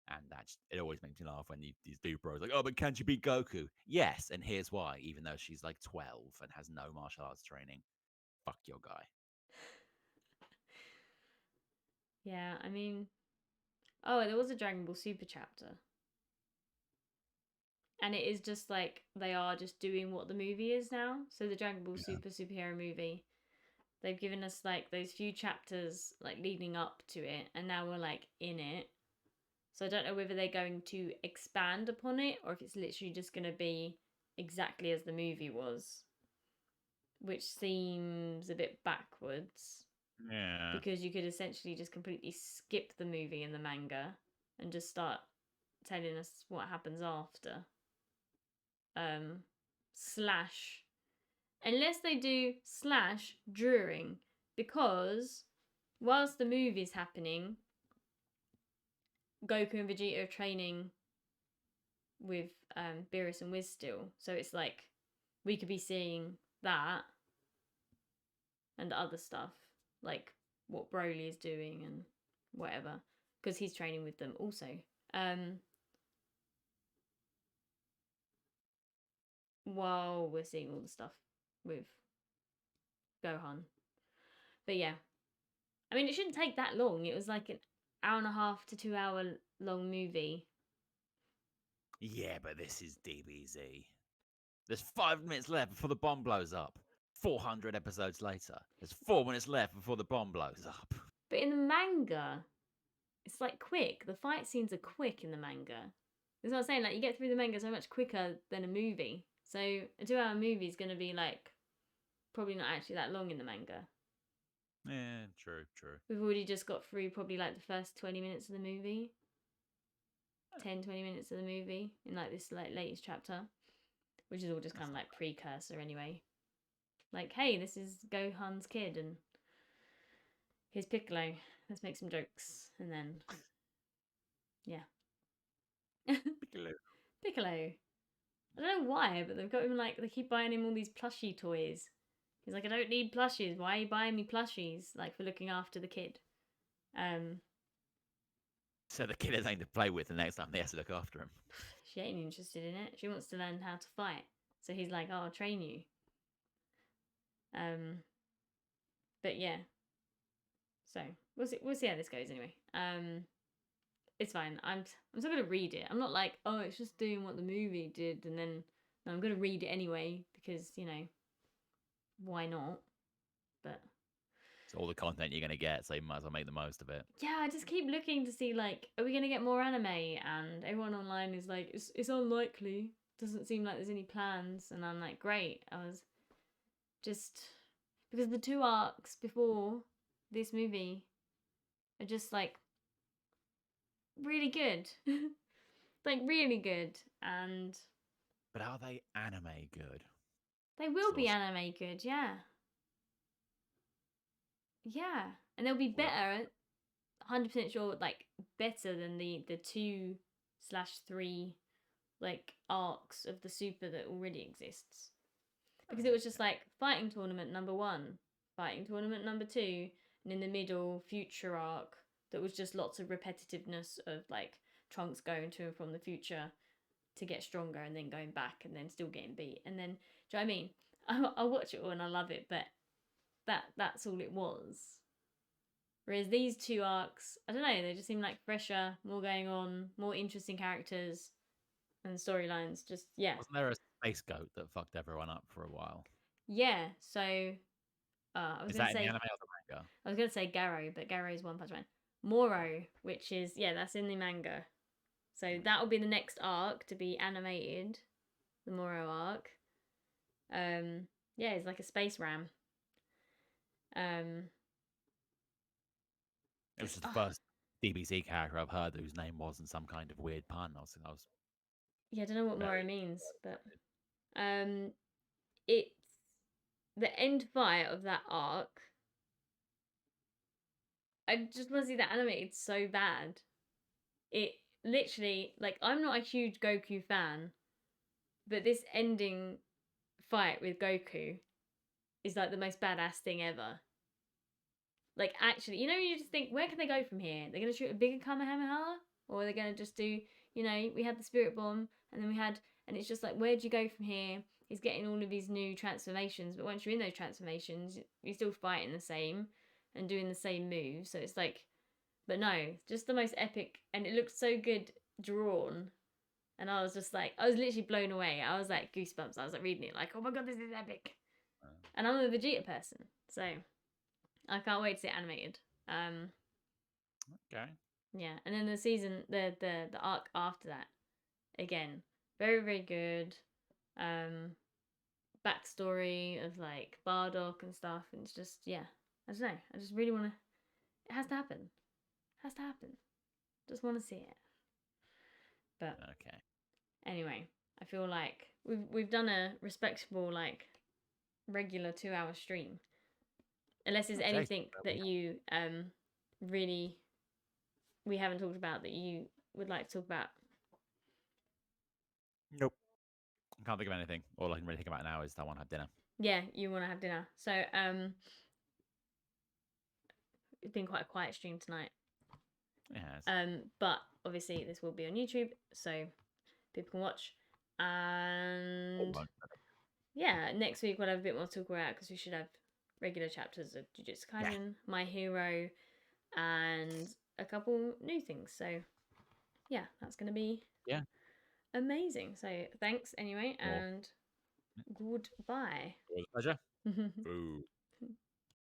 And it always makes me laugh when these dude bros like, oh, but can she beat Goku? Yes, and here's why. Even though she's like 12 and has no martial arts training, fuck your guy. Yeah, I mean, there was a Dragon Ball Super chapter. And it is just like they are just doing what the movie is now. So the Dragon Ball Super superhero movie, they've given us like those few chapters like leading up to it, and now we're like in it. So I don't know whether they're going to expand upon it or if it's literally just going to be exactly as the movie was, which seems a bit backwards. Yeah. Because you could essentially just completely skip the movie and the manga and just start telling us what happens after. Slash. Unless they do slash during. Because whilst the movie's happening, Goku and Vegeta are training with Beerus and Wiz still. So it's like we could be seeing that and other stuff, like what Broly is doing and whatever, because he's training with them also. While we're seeing all the stuff with Gohan. But yeah, I mean, it shouldn't take that long. It was like an hour and a half to 2 hour long movie. Yeah, but this is DBZ. There's 5 minutes left before the bomb blows up. 400 episodes later, there's 4 minutes left before the bomb blows up. But in the manga, it's like quick. The fight scenes are quick in the manga. That's what I'm saying. Like, you get through the manga so much quicker than a movie. So a 2 hour movie is going to be like probably not actually that long in the manga. Yeah, true. We've already just got through probably like the first 20 minutes of the movie. 10-20 minutes of the movie in like this like latest chapter, which is all just kind of like precursor anyway. Like, hey, this is Gohan's kid and here's Piccolo. Let's make some jokes. And then yeah. Piccolo. I don't know why, but they've got him like, they keep buying him all these plushie toys. He's like, I don't need plushies. Why are you buying me plushies? Like, for looking after the kid. So the kid has nothing to play with the next time they have to look after him. She ain't interested in it. She wants to learn how to fight. So he's like, oh, I'll train you. But yeah. So we'll see how this goes anyway. It's fine. I'm still gonna read it. I'm not like, oh, it's just doing what the movie did, and then no, I'm gonna read it anyway because, you know, why not? But it's all the content you're gonna get, so you might as well make the most of it. Yeah, I just keep looking to see like, are we gonna get more anime? And everyone online is like, it's unlikely. Doesn't seem like there's any plans. And I'm like, great. I was just because the 2 arcs before this movie are just like really good. Like really good. And but are they anime good? They will be anime good, yeah. Yeah. And they'll be better, 100% sure, like better than the 2/3 like arcs of the Super that already exists. Because it was just like fighting tournament number 1, fighting tournament number 2, and in the middle future arc that was just lots of repetitiveness of like Trunks going to and from the future to get stronger and then going back and then still getting beat. And then, do you know what I mean? I watch it all and I love it, but that's all it was. Whereas these 2 arcs, I don't know, they just seem like fresher, more going on, more interesting characters and storylines. Just, yeah. Wasn't there a space goat that fucked everyone up for a while? Yeah, so I was going to say, in the anime or the manga? I was going to say Garo, but Garo is One Punch Man. Moro, which is, yeah, that's in the manga. So that will be the next arc to be animated, the Moro arc. Yeah, it's like a space ram. It was the first DBZ character I've heard whose name wasn't some kind of weird pun. I was yeah, I don't know what Moro means, but it's the end fight of that arc. I just want to see that animated so bad. It literally, like, I'm not a huge Goku fan, but this ending fight with Goku is like the most badass thing ever. Like, actually, you know, you just think, where can they go from here? They're going to shoot a bigger Kamehameha? Or are they going to just do, you know, we had the Spirit Bomb, and then and it's just like, where do you go from here? He's getting all of these new transformations, but once you're in those transformations, you're still fighting the same and doing the same moves. So it's like, but no, just the most epic, and it looked so good drawn. And I was just like, I was literally blown away. I was like, goosebumps. I was like reading it, like, oh my god, this is epic. And I'm a Vegeta person, so I can't wait to see it animated. okay. Yeah, and then the season, the arc after that, again, very very good. Backstory of like Bardock and stuff, and it's just, yeah, I don't know. I just really want to. It has to happen. It has to happen. Just want to see it. But okay. Anyway, I feel like we've done a respectable like regular 2 hour stream. Unless there's anything that you really we haven't talked about that you would like to talk about. Nope. I can't think of anything. All I can really think about now is that I want to have dinner. Yeah, you want to have dinner. So it's been quite a quiet stream tonight. It has. But obviously this will be on YouTube, so people can watch. And yeah, next week we'll have a bit more to talk about because we should have regular chapters of Jujutsu Kaisen, My Hero, and a couple new things. So yeah, that's gonna be amazing. So thanks anyway, and goodbye. It was a pleasure. Boo.